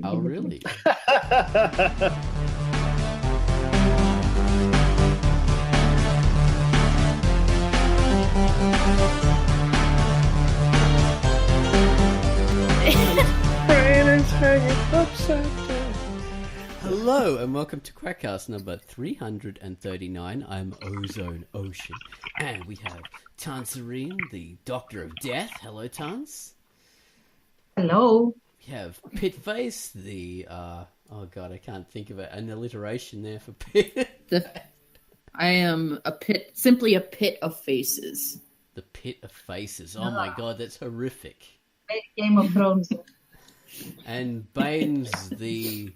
Oh, really? Brain is hanging upside down. Hello and welcome to Quackcast number 339. I'm Ozone Ocean. And we have Tanserine, the Doctor of Death. Hello, Tans. Hello. We have Pitface, the, oh god, I can't think of it. An alliteration there for Pit. I am simply a pit of faces. The Pit of Faces. Oh my god, that's horrific. Game of Thrones. And Bane's the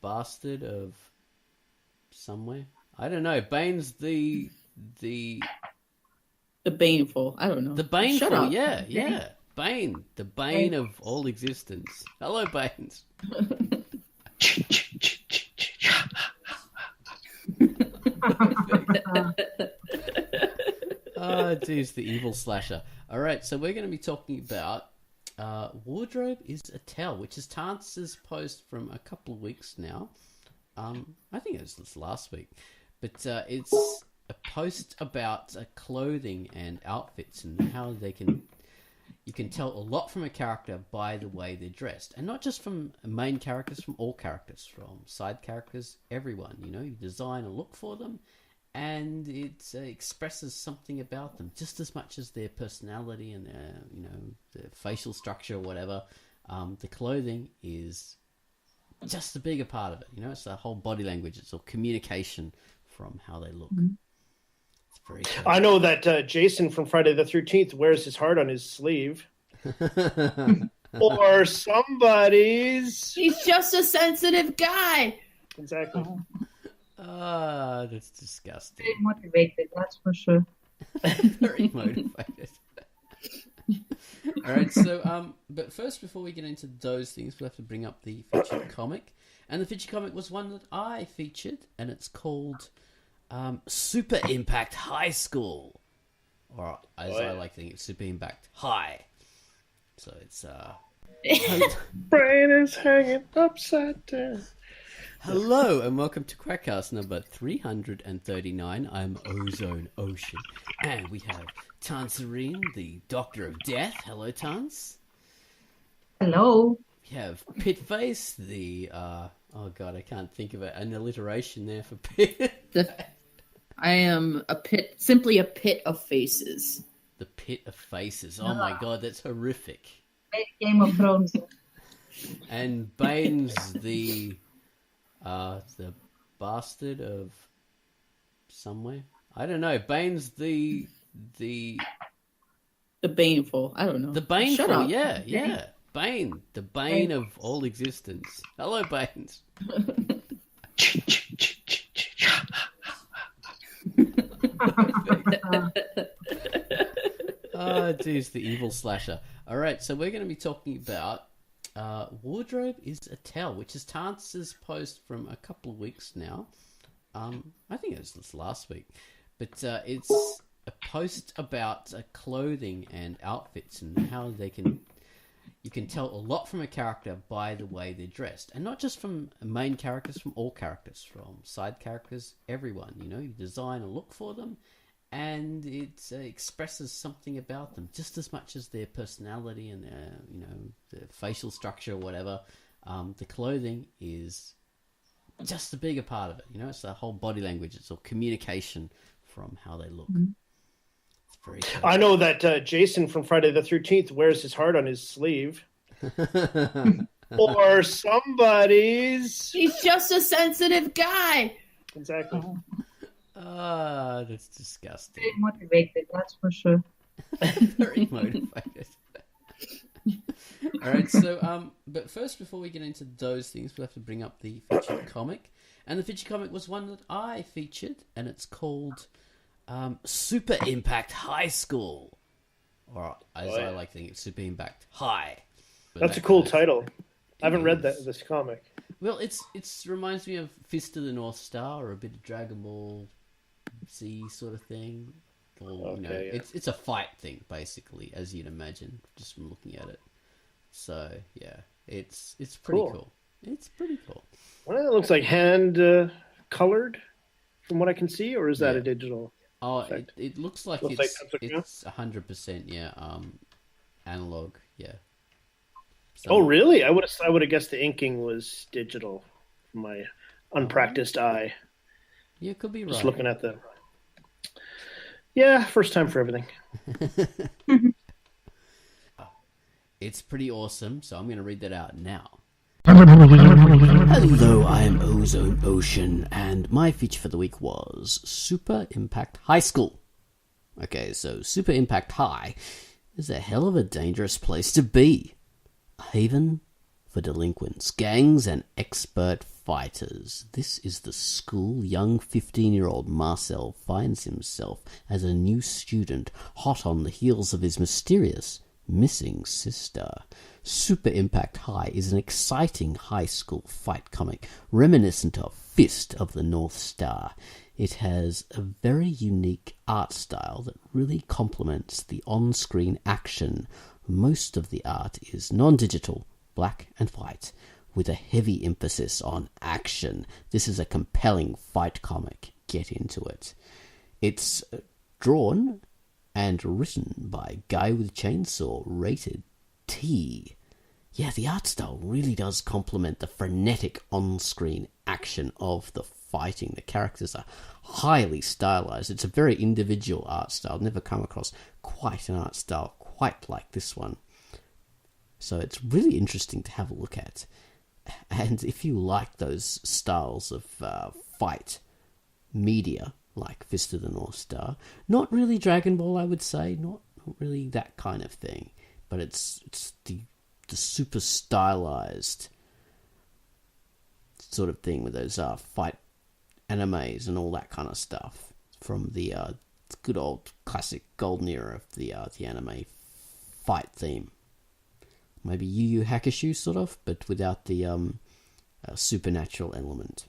bastard of somewhere. I don't know. Bane's the Baneful. I don't know. The Baneful, Shut up. yeah. Bane, the bane of all existence. Hello, Banes. Oh, geez, the evil slasher. All right, so we're going to be talking about Wardrobe is a Tell, which is Tance's post from a couple of weeks now. I think it was this last week. But it's a post about clothing and outfits and how you can tell a lot from a character by the way they're dressed. And not just from main characters, from all characters, from side characters, everyone. You know, you design a look for them and it expresses something about them just as much as their personality and their, their facial structure or whatever. The clothing is just a bigger part of it. You know, it's the whole body language. It's all communication from how they look. Mm-hmm. It's very cool. I know that Jason from Friday the 13th wears his heart on his sleeve. Or somebody's. He's just a sensitive guy. Exactly. Ah, that's disgusting. Very motivated, that's for sure. Very motivated. All right, so but first, before we get into those things, we'll have to bring up the featured comic, and the featured comic was one that I featured, and it's called Super Impact High School, or as I like to think, it's Super Impact High. So it's Brain is hanging upside down. Hello and welcome to Quackcast number 339. I'm Ozone Ocean. And we have Tanserine, the Doctor of Death. Hello, Tans. Hello. We have Pitface, the, oh god, I can't think of it. An alliteration there for Pit. I am simply a pit of faces. The Pit of Faces. Oh my god, that's horrific. Game of Thrones. And Bane's the bastard of somewhere. I don't know. Bane's the Baneful. I don't know. The Baneful, Shut up. yeah. Bane, the bane of all existence. Hello, Banes. Oh, geez, the evil slasher. All right, so we're going to be talking about Wardrobe is a Tell, which is Tance's post from a couple of weeks now. I think it was this last week. But it's a post about clothing and outfits and how you can tell a lot from a character by the way they're dressed. And not just from main characters, from all characters, from side characters, everyone. You know, you design a look for them and it expresses something about them just as much as their personality and their facial structure or whatever. The clothing is just a bigger part of it. You know, it's the whole body language. It's all communication from how they look. Mm-hmm. It's very cool. I know that Jason from Friday the 13th wears his heart on his sleeve. Or somebody's. He's just a sensitive guy. Exactly. Ah, that's disgusting. Very motivated, that's for sure. Very motivated. All right, so but first, before we get into those things, we'll have to bring up the featured comic, and the featured comic was one that I featured, and it's called Super Impact High School, or as I like to think, it's Super Impact High. But That's a cool title. I haven't read this comic. Well, it's reminds me of Fist of the North Star or a bit of Dragon Ball Z sort of thing. Or, it's a fight thing basically, as you'd imagine, just from looking at it. So yeah, It's pretty Cool. cool. It's pretty cool. Well, it looks like hand colored from what I can see, or is that Yeah. a digital? Oh, Effect. it looks like Looks like it's pencil crayon? it's 100%, yeah, analog, yeah. Oh, Some- really? I would have guessed the inking was digital from my unpracticed eye. Yeah, could be Just right. looking at the. Yeah, first time for everything. It's pretty awesome, so I'm going to read that out now. Hello, I am Ozone Ocean, and my feature for the week was Super Impact High School. Okay, so Super Impact High is a hell of a dangerous place to be. A haven for delinquents, gangs, and expert fighters. This is the school young 15-year-old Marcel finds himself as a new student, hot on the heels of his mysterious missing sister. Super Impact High is an exciting high school fight comic reminiscent of Fist of the North Star. It has a very unique art style that really complements the on-screen action. Most of the art is non-digital, black and white, with a heavy emphasis on action. This is a compelling fight comic. Get into it. It's drawn and written by Guy with Chainsaw, rated T. Yeah, the art style really does complement the frenetic on-screen action of the fighting. The characters are highly stylized. It's a very individual art style. I've never come across quite an art style quite like this one. So it's really interesting to have a look at. And if you like those styles of fight media, like Fist of the North Star, not really Dragon Ball, I would say, not really that kind of thing, but it's the super stylized sort of thing with those fight animes and all that kind of stuff from the good old classic golden era of the anime fight theme. Maybe Yu Yu Hakusho sort of, but without the supernatural element.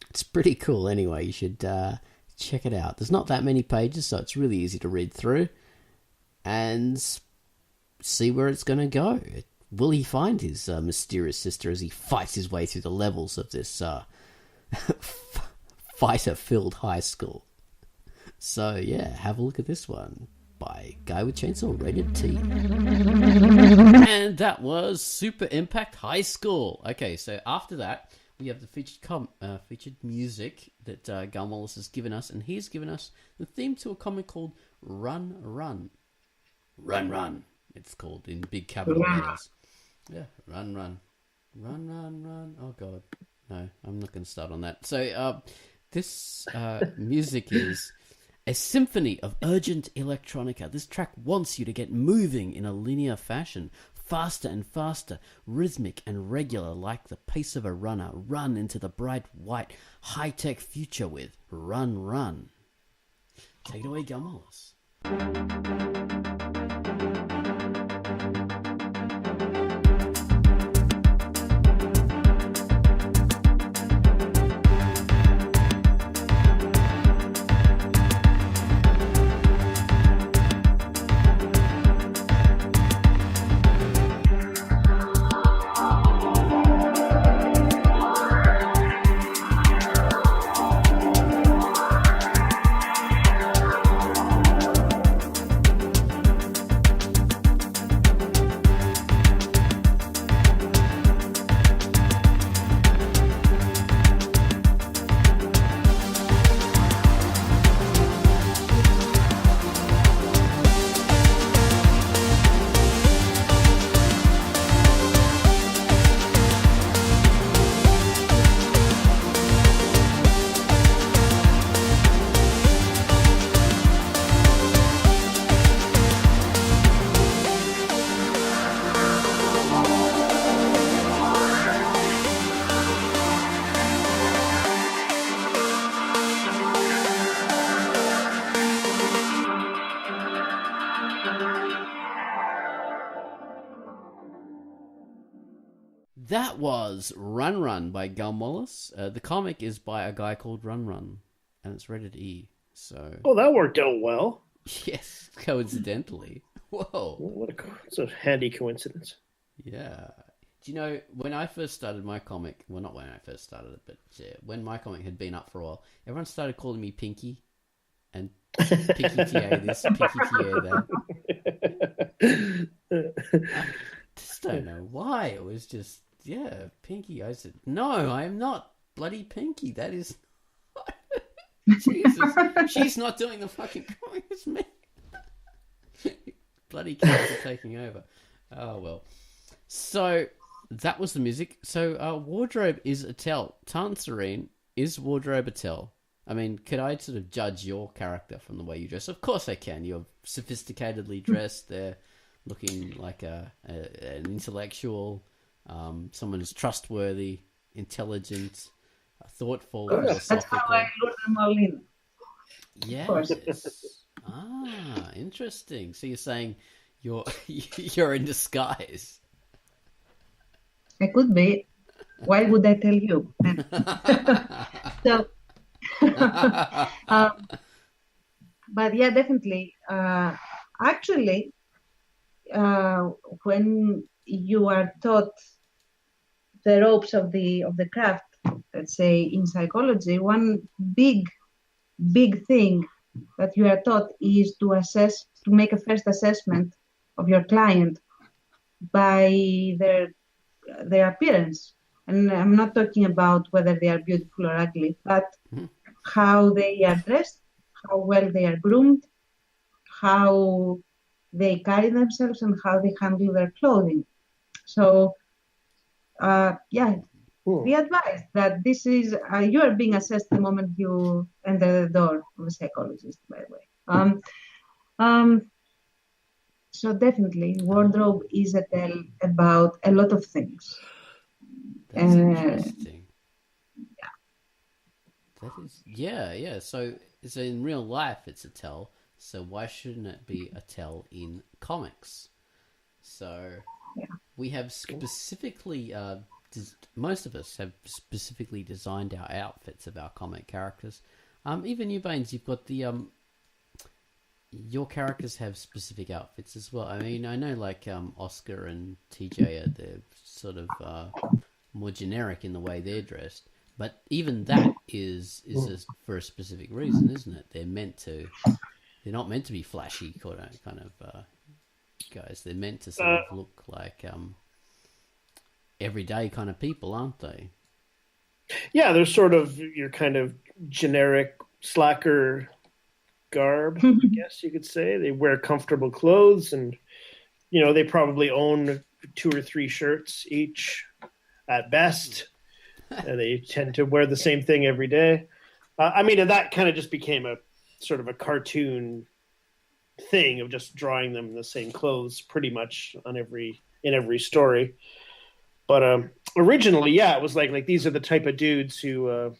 It's pretty cool anyway. You should check it out. There's not that many pages, so it's really easy to read through and see where it's going to go. Will he find his mysterious sister as he fights his way through the levels of this fighter-filled high school? So yeah, have a look at this one by Guy with Chainsaw, rated T. And that was Super Impact High School. Okay, so after that, we have the featured music that Gal Wallace has given us, and he's given us the theme to a comic called Run Run. Run Run, it's called in big capital letters. Yeah, Run Run. Run Run Run. Oh god. No, I'm not going to start on that. So this music is a symphony of urgent electronica. This track wants you to get moving in a linear fashion, faster and faster, rhythmic and regular, like the pace of a runner. Run into the bright, white, high-tech future with Run Run. Take it away, Gal Wallace. That was Run Run by Gal Wallace. The comic is by a guy called Run Run, and it's rated E. So Oh, that worked out well. yes, coincidentally. Whoa. It's a handy coincidence. Yeah. Do you know, when I first started my comic, well, not when I first started it, but when my comic had been up for a while, everyone started calling me Pinky. And Pinky TA this, Pinky TA that. I just don't know why. It was just, yeah, Pinky. I said, no, I am not bloody Pinky. That is... Jesus. She's not doing the fucking comic, it's me. Bloody kids are taking over. Oh, well. So... that was the music. So, wardrobe is a tell. Tanserine, is wardrobe a tell? I mean, could I sort of judge your character from the way you dress? Of course I can. You're sophisticatedly dressed. They're looking like an intellectual, someone who's trustworthy, intelligent, thoughtful, That's philosophical. how I lure them all in. Yes. Interesting. So you're saying you're in disguise. I could be. Why would I tell you? So, but yeah, definitely. Actually, when you are taught the ropes of the craft, let's say in psychology, one big thing that you are taught is to make a first assessment of your client by their appearance. And I'm not talking about whether they are beautiful or ugly, but how they are dressed, how well they are groomed, how they carry themselves, and how they handle their clothing. So, be advised that this is you are being assessed the moment you enter the door of a psychologist, by the way. So definitely, wardrobe is a tell about a lot of things. That's interesting. That is, yeah. So in real life, it's a tell. So why shouldn't it be a tell in comics? So we have specifically, most of us have specifically designed our outfits of our comic characters. Even you, Baines, you've got the your characters have specific outfits as well. I mean, I know like Oscar and TJ they're sort of more generic in the way they're dressed, but even that is for a specific reason, isn't it? They're not meant to be flashy kind of guys. They're meant to sort of look like everyday kind of people, aren't they? Yeah, they're sort of your kind of generic slacker garb, I guess you could say. They wear comfortable clothes, and they probably own 2 or 3 shirts each at best. And they tend to wear the same thing every day. And that kind of just became a sort of a cartoon thing of just drawing them in the same clothes pretty much in every story. But originally, it was like these are the type of dudes who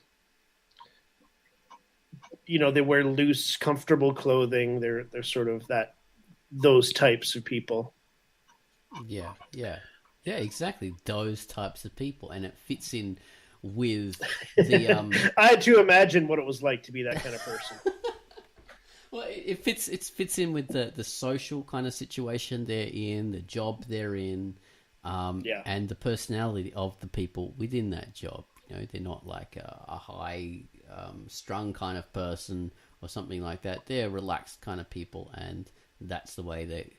they wear loose, comfortable clothing. They're sort of those types of people. Yeah, exactly. Those types of people, and it fits in with the. I had to imagine what it was like to be that kind of person. Well, it fits in with the social kind of situation they're in, the job they're in, and the personality of the people within that job. They're not like a high strung kind of person or something like that. They're relaxed kind of people, and that's the way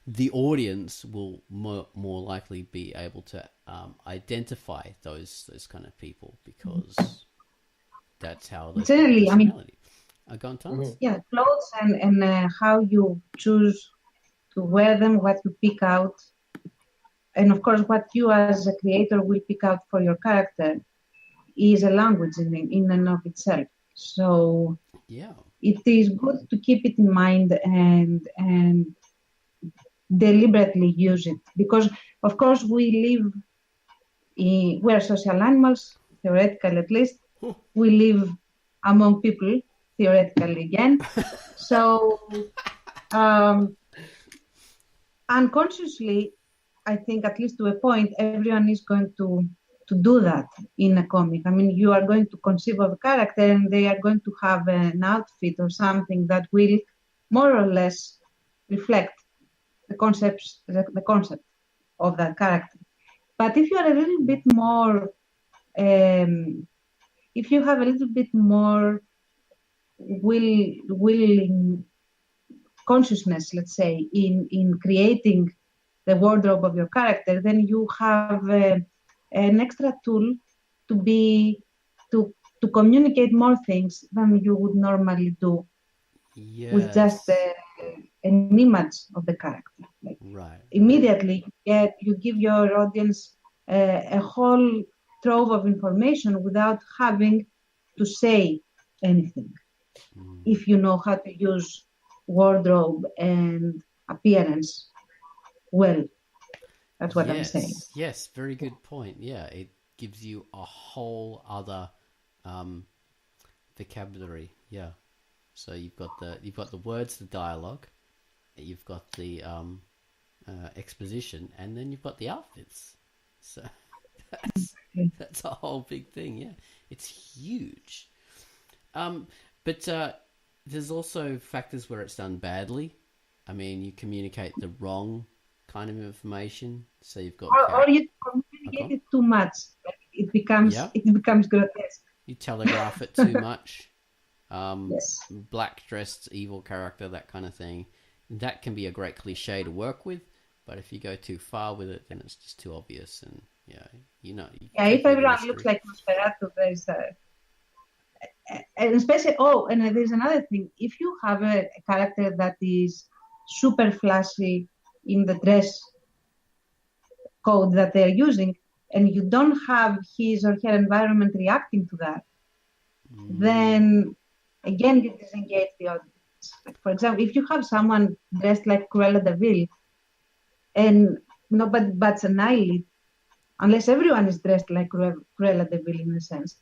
the audience will more likely be able to identify those kind of people, because that's how they generally, personality. Go on, Thomas. Yeah, clothes and how you choose to wear them, what you pick out, and of course what you as a creator will pick out for your character is a language in and of itself. So it is good to keep it in mind and deliberately use it, because of course we're social animals, theoretically at least. We live among people, theoretically again. So unconsciously, I think, at least to a point, everyone is going to do that in a comic. You are going to conceive of a character, and they are going to have an outfit or something that will more or less reflect the concept of that character. But if you are a little bit more, if you have a little bit more willing consciousness, let's say, in creating the wardrobe of your character, then you have an extra tool to be to communicate more things than you would normally do with just an image of the character. Like immediately, you give your audience a whole trove of information without having to say anything. If you know how to use wardrobe and appearance well, that's what I'm saying. Yes, very good point. Yeah, it gives you a whole other vocabulary. Yeah, so you've got the words, the dialogue, you've got the exposition, and then you've got the outfits. So that's a whole big thing. Yeah, it's huge. But there's also factors where it's done badly. I mean, you communicate the wrong kind of information, so you've got or you communicate it too much. It becomes grotesque. You telegraph it too much. Yes. Black dressed evil character, that kind of thing. That can be a great cliche to work with, but if you go too far with it, then it's just too obvious. And if everyone looks like Nosferatu, there's and especially and there's another thing. If you have a character that is super flashy in the dress code that they're using, and you don't have his or her environment reacting to that, then again you disengage the audience. Like, for example, if you have someone dressed like Cruella de Vil and nobody bats an eyelid, unless everyone is dressed like Cruella de Vil in a sense,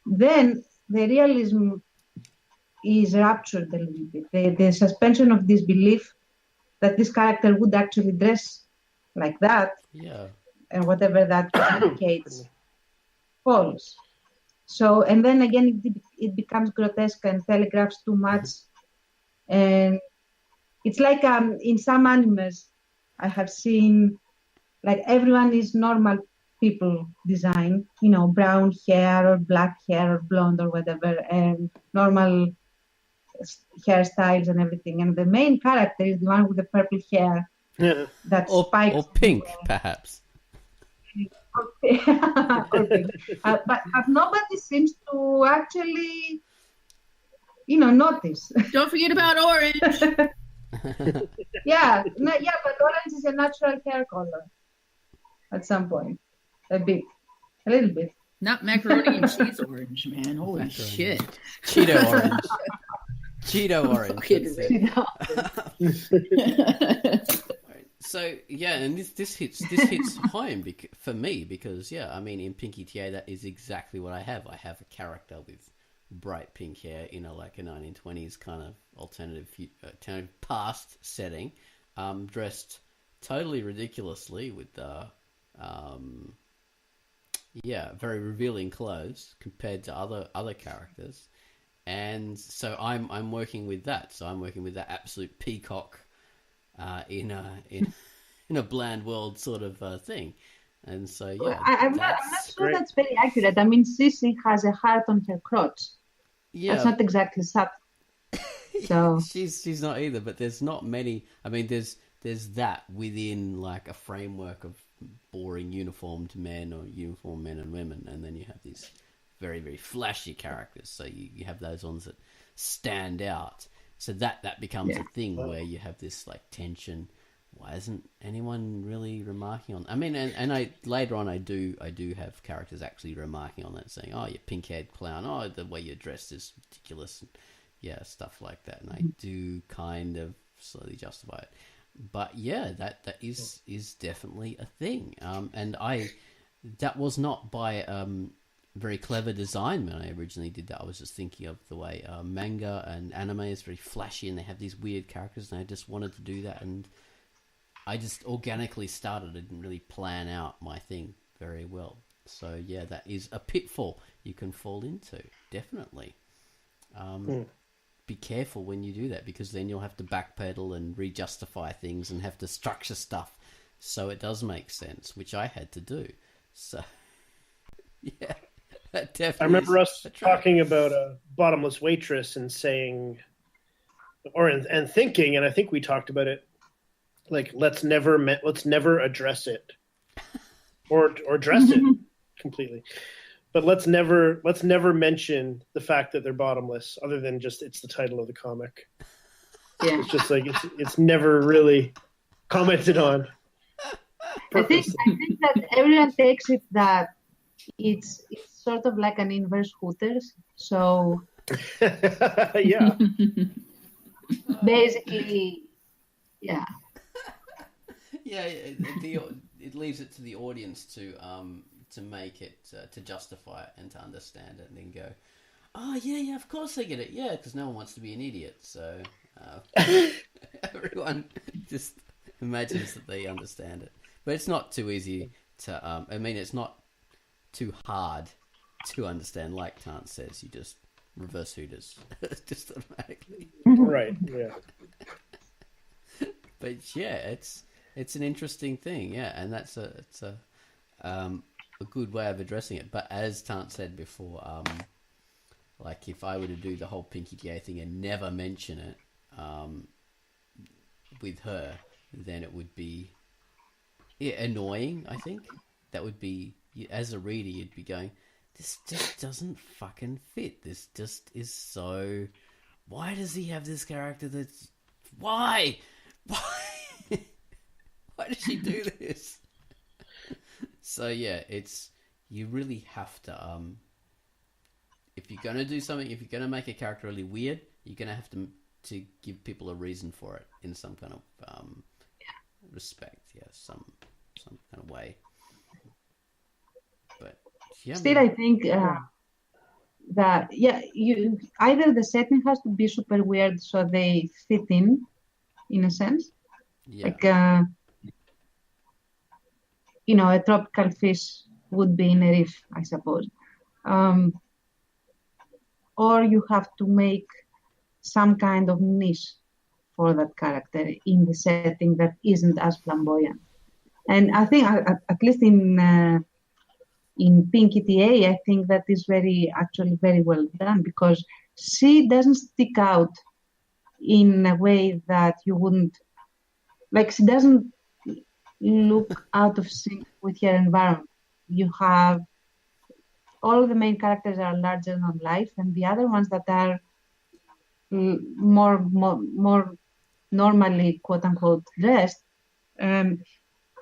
then the realism is ruptured a little bit. The suspension of disbelief that this character would actually dress like that, and whatever that communicates, falls. So, and then again, it becomes grotesque and telegraphs too much. And it's like in some animes, I have seen, like everyone is normal people design, brown hair or black hair or blonde or whatever, and normal hairstyles and everything. And the main character is the one with the purple hair. That spikes. Or pink, perhaps. Or pink. But nobody seems to actually, notice. Don't forget about orange. Yeah, but orange is a natural hair color at some point. A little bit. Not macaroni and cheese orange, man. Holy shit. Cheeto orange. Cheeto orange. So yeah, and this hits home for me because I mean in Pinky TA that is exactly what I have. I have a character with bright pink hair in a 1920s kind of alternative past setting, dressed totally ridiculously with very revealing clothes compared to other characters. And so I'm working with that. So I'm working with that absolute peacock in a bland world sort of thing. And so I'm not sure that's very accurate. I mean, Sissy has a heart on her crotch. Yeah, that's not exactly subtle. So she's not either. But there's not many. I mean, there's that within like a framework of boring uniformed men or uniformed men and women, and then you have these very, very flashy characters. So you have those ones that stand out. So that becomes a thing where you have this like tension. Why isn't anyone really remarking on? I mean, and I later on I do have characters actually remarking on that, saying, "Oh, you pink-haired clown! Oh, the way you're dressed is ridiculous." And, stuff like that. And I do kind of slowly justify it. But that is definitely a thing. And that was not by very clever design when I originally did that. I was just thinking of the way manga and anime is very flashy and they have these weird characters, and I just wanted to do that, and I just organically started. I didn't really plan out my thing very well. So that is a pitfall you can fall into, definitely. Be careful when you do that, because then you'll have to backpedal and re-justify things and have to structure stuff so it does make sense, which I had to do. So, yeah, that definitely. I remember is us a track. talking about a bottomless waitress and saying, and thinking, and I think we talked about it. Like, let's never address it, or dress it completely. But let's never mention the fact that they're bottomless, other than just it's the title of the comic. Yeah. It's just like it's never really commented on. I think that everyone takes it that it's sort of like an inverse Hooters. So Yeah. basically, yeah. Yeah, it leaves it to the audience to make it to justify it and to understand it, and then go, oh yeah, of course I get it, yeah, because no one wants to be an idiot, so everyone just imagines that they understand it. But it's not too easy to. I mean, it's not too hard to understand. Like Tant says, you just reverse Hooters just automatically. Right. Yeah. But yeah, it's an interesting thing, yeah, and it's a good way of addressing it. But as Tant said before, like if I were to do the whole Pinky TA thing and never mention it with her, then it would be annoying. I think that would be, as a reader, you'd be going, this just doesn't fucking fit. This just is so. Why does he have this character? That's why. Why did she do this? So yeah, you really have to if you're gonna do something, if you're gonna make a character really weird, you're gonna have to give people a reason for it in some kind of respect, some kind of way. But yeah, Still, I think that you either the setting has to be super weird so they fit in a sense, like a tropical fish would be in a reef, I suppose, or you have to make some kind of niche for that character in the setting that isn't as flamboyant. And I think, at least in Pinky TA, I think that is actually very well done, because she doesn't stick out in a way that you wouldn't, like, she doesn't look out of sync with her environment. You have all the main characters are larger than life, and the other ones that are more normally, quote unquote, dressed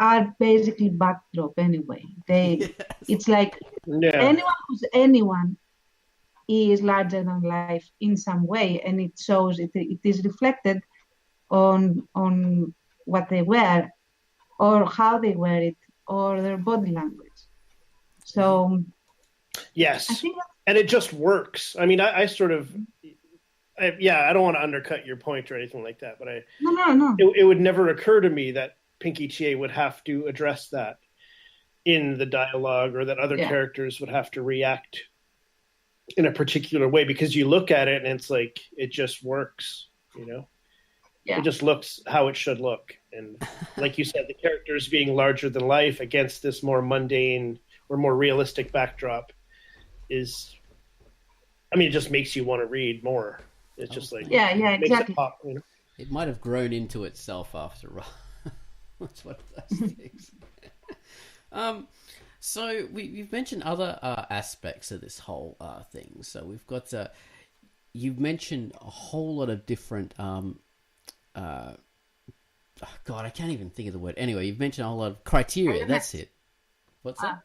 are basically backdrop anyway. It's like anyone is larger than life in some way, and it shows. It is reflected on what they wear, or how they wear it, or their body language. So yes, I think and it just works. I mean, I don't want to undercut your point or anything like that, but no. It would never occur to me that Pinky TA would have to address that in the dialogue, or that other characters would have to react in a particular way, because you look at it and it's like, it just works, It just looks how it should look. And like you said, the characters being larger than life against this more mundane or more realistic backdrop it just makes you want to read more. It's just like, exactly. Makes it pop, It might have grown into itself after all. That's what those things. So we've mentioned other aspects of this whole thing. So we've got you've mentioned a whole lot of different. God, I can't even think of the word. Anyway, you've mentioned a whole lot of criteria. Elements. That's it. What's that?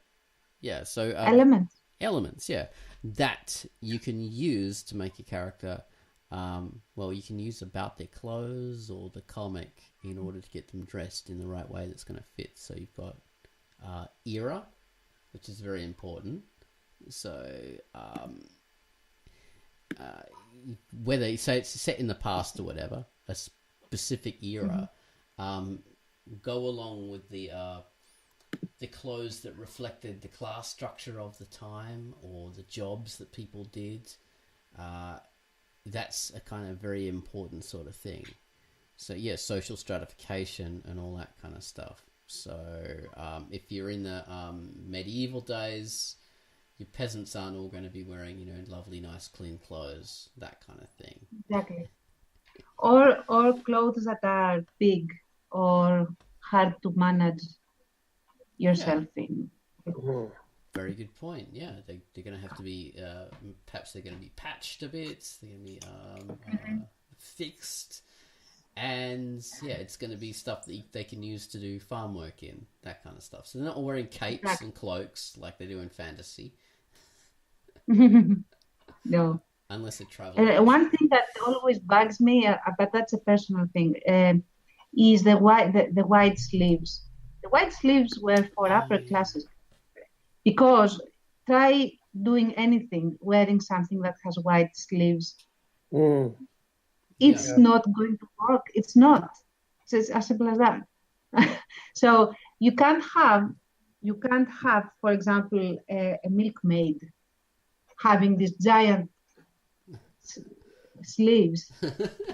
Yeah. So Elements. Elements. Yeah, that you can use to make a character. You can use about their clothes or the comic in order to get them dressed in the right way that's going to fit. So you've got era, which is very important. So whether you say it's set in the past or whatever, a specific era, go along with the clothes that reflected the class structure of the time or the jobs that people did. That's a kind of very important sort of thing. So yeah, social stratification and all that kind of stuff. So if you're in the medieval days, your peasants aren't all going to be wearing, lovely, nice, clean clothes, that kind of thing. Exactly. Or clothes that are big or hard to manage yourself in. Mhm. Very good point. Yeah, they're going to have to be, perhaps they're going to be patched a bit, they're going to be fixed, and yeah, it's going to be stuff that they can use to do farm work in, that kind of stuff. So they're not all wearing capes and cloaks like they do in fantasy. No. Unless they travel. One thing that always bugs me, but that's a personal thing, is the white sleeves. The white sleeves were for upper classes, because try doing anything wearing something that has white sleeves. Mm. It's not going to work. It's not. It's as simple as that. So you can't have, for example, a milkmaid having these giant sleeves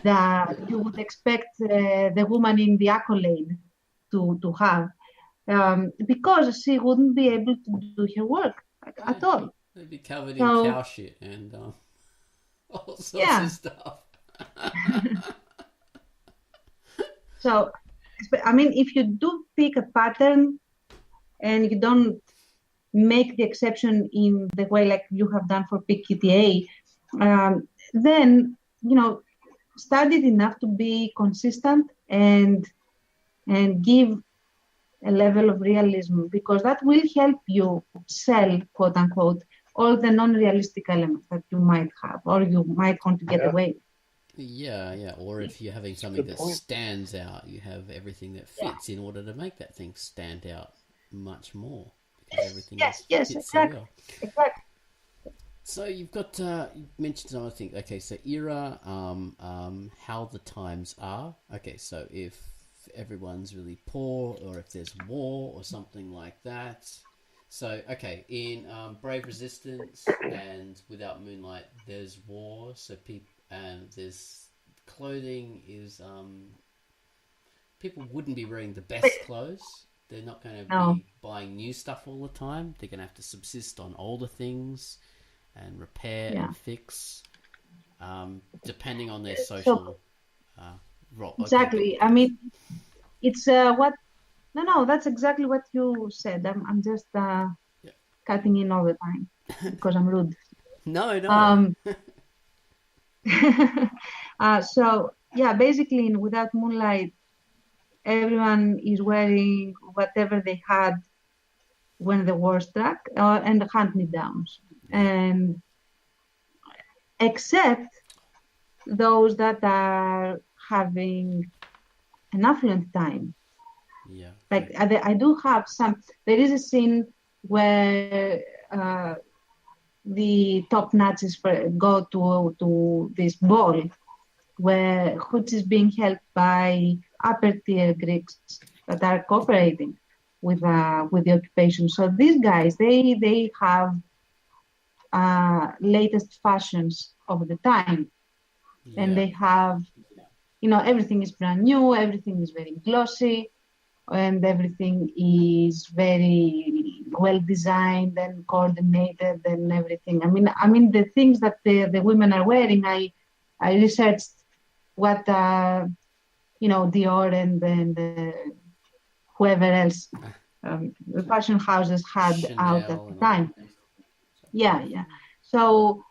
that you would expect the woman in the accolade to have, because she wouldn't be able to do her work at all. They'd be covered in cow shit and all sorts of stuff. So, I mean, if you do pick a pattern and you don't make the exception in the way like you have done for PKTA, then, study it enough to be consistent and give a level of realism, because that will help you sell, quote unquote, all the non-realistic elements that you might have or you might want to get away with. Yeah. Or if you're having something that stands out, you have everything that fits in order to make that thing stand out much more. Because everything else fits exactly. so well. Exactly. So you've got, you mentioned some other things. Okay, so era, how the times are. Okay, so if everyone's really poor or if there's war or something like that. So, okay, in Brave Resistance and Without Moonlight, there's war, so and there's clothing is, people wouldn't be wearing the best clothes. They're not going to be buying new stuff all the time. They're going to have to subsist on older things and repair and fix, depending on their social role. Exactly. Okay, I mean, it's what... No, that's exactly what you said. I'm just cutting in all the time because I'm rude. No. So, yeah, basically in Without Moonlight, everyone is wearing whatever they had when the war struck, and the hand-me-downs. And except those that are having an affluent time. Yeah. Like I do have some. There is a scene where the top Nazis go to this ball which is being held by upper tier Greeks that are cooperating with the occupation. So these guys, they have latest fashions of the time, and they have, everything is brand new, everything is very glossy, and everything is very well designed and coordinated and everything. I mean the things that the women are wearing, I researched what Dior and whoever else the fashion houses had Chanel out at the time. Yeah. So,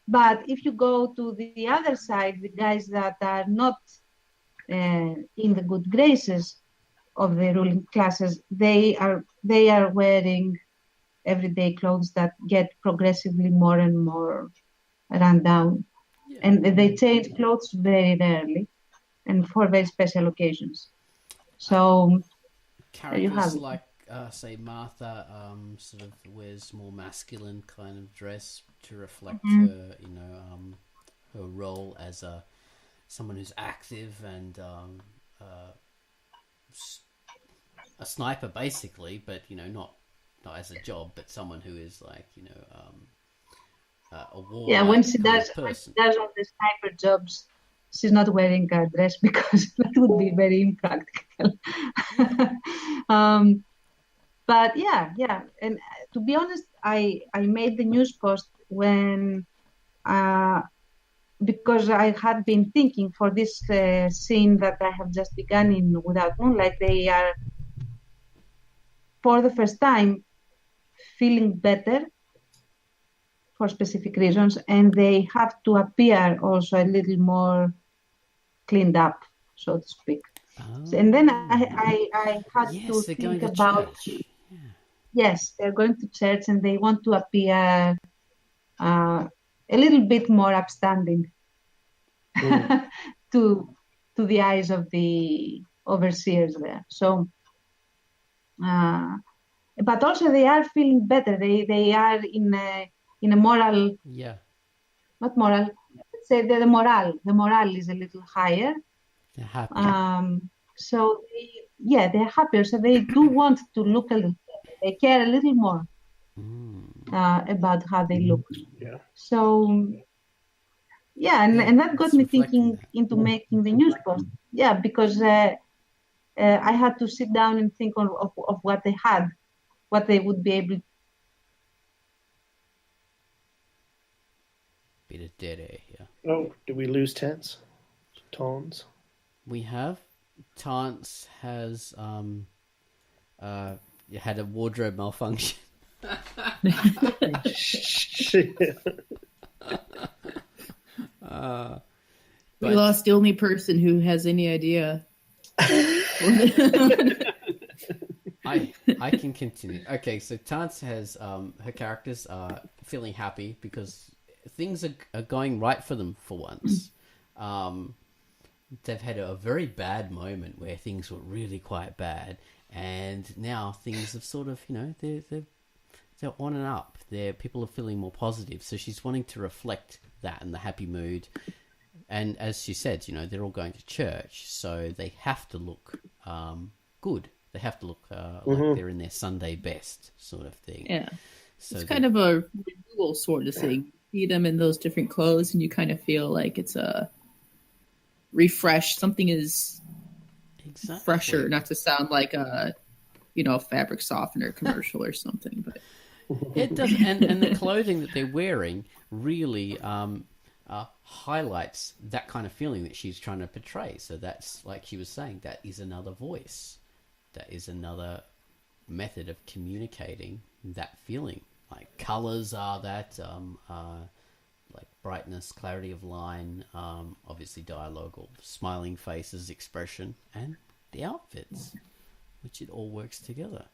but if you go to the other side, the guys that are not in the good graces of the ruling classes, they are wearing everyday clothes that get progressively more and more run down, and they change clothes very rarely and for very special occasions. So characters like say Martha sort of wears more masculine kind of dress to reflect her her role as someone who's active and a sniper basically, but not as a job, but someone who is like a war. Yeah, when she does all the sniper jobs, she's not wearing a dress because that would be very impractical. But yeah. And to be honest, I made the news post when because I had been thinking for this scene that I have just begun in Without Moonlight, they are for the first time feeling better for specific reasons, and they have to appear also a little more cleaned up, so to speak. And then I had to they're going think to about church. yes, they're going to church and they want to appear a little bit more upstanding to the eyes of the overseers there. So, but also they are feeling better. They are in a moral, not moral. Let's say the morale is a little higher. They're happy. So they're happier. So they do want to look a little better. They care a little more about how they look. Yeah. So and that got me thinking into making the news post. Yeah, because I had to sit down and think of what they had, what they would be able. Bit of dead air here. Oh, did we lose Tones? We have. Tance has had a wardrobe malfunction. We lost the only person who has any idea. I can continue. Okay, so Tance has her characters are feeling happy because things are going right for them for once. They've had a very bad moment where things were really quite bad, and now things have sort of, they're on and up. People are feeling more positive, so she's wanting to reflect that in the happy mood. And as she said, they're all going to church, so they have to look good. They have to look like they're in their Sunday best, sort of thing. Yeah, so it's kind of a renewal sort of thing. You see them in those different clothes, and you kind of feel like it's a refresh. Something is fresher, not to sound like a fabric softener commercial or something, but it does. And the clothing that they're wearing really highlights that kind of feeling that she's trying to portray. So that's, like she was saying, that is another voice. That is another method of communicating that feeling. Like colors are that, like brightness, clarity of line, obviously dialogue or smiling faces, expression, and the outfits, which it all works together.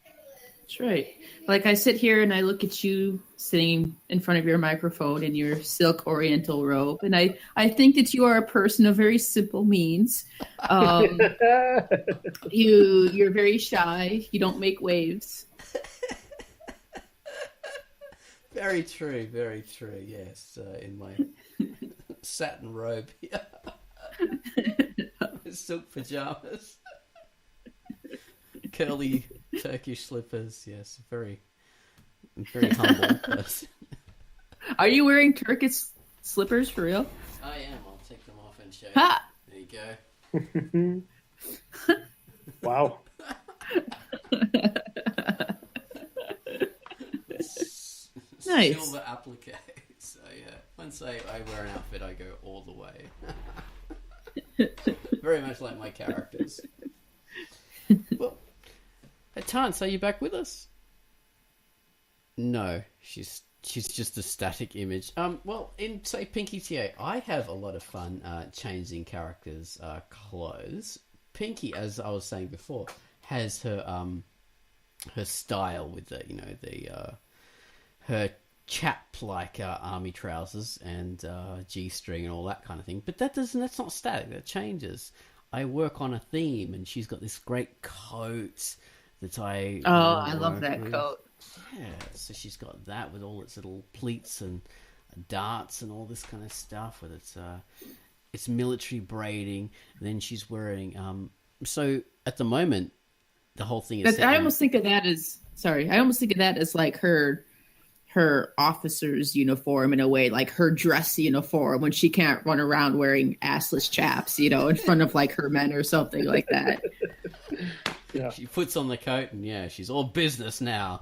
That's right. Like I sit here and I look at you sitting in front of your microphone in your silk oriental robe, and I think that you are a person of very simple means. You're very shy. You don't make waves. Very true, very true. Yes, in my satin robe here, silk pajamas, curly Turkish slippers. Yes, very humble person. Are you wearing Turkish slippers for real? I am. I'll take them off and show you. Ha! There you go. Wow. Nice. Silver applique. So yeah, once I wear an outfit, I go all the way. Very much like my characters. Well, Tance, are you back with us? No, she's just a static image. Well, in say Pinky TA, I have a lot of fun changing characters' clothes. Pinky, as I was saying before, has her style with her chap-like army trousers and G-string and all that kind of thing. But that's not static. That changes. I work on a theme, and she's got this great coat that I love that coat. Yeah, so she's got that with all its little pleats and darts and all this kind of stuff with its military braiding. And then she's wearing so at the moment the whole thing is I almost think of that as like her her officer's uniform in a way, like her dress uniform, when she can't run around wearing assless chaps, you know, in front of like her men or something like that. Yeah. She puts on the coat and she's all business now.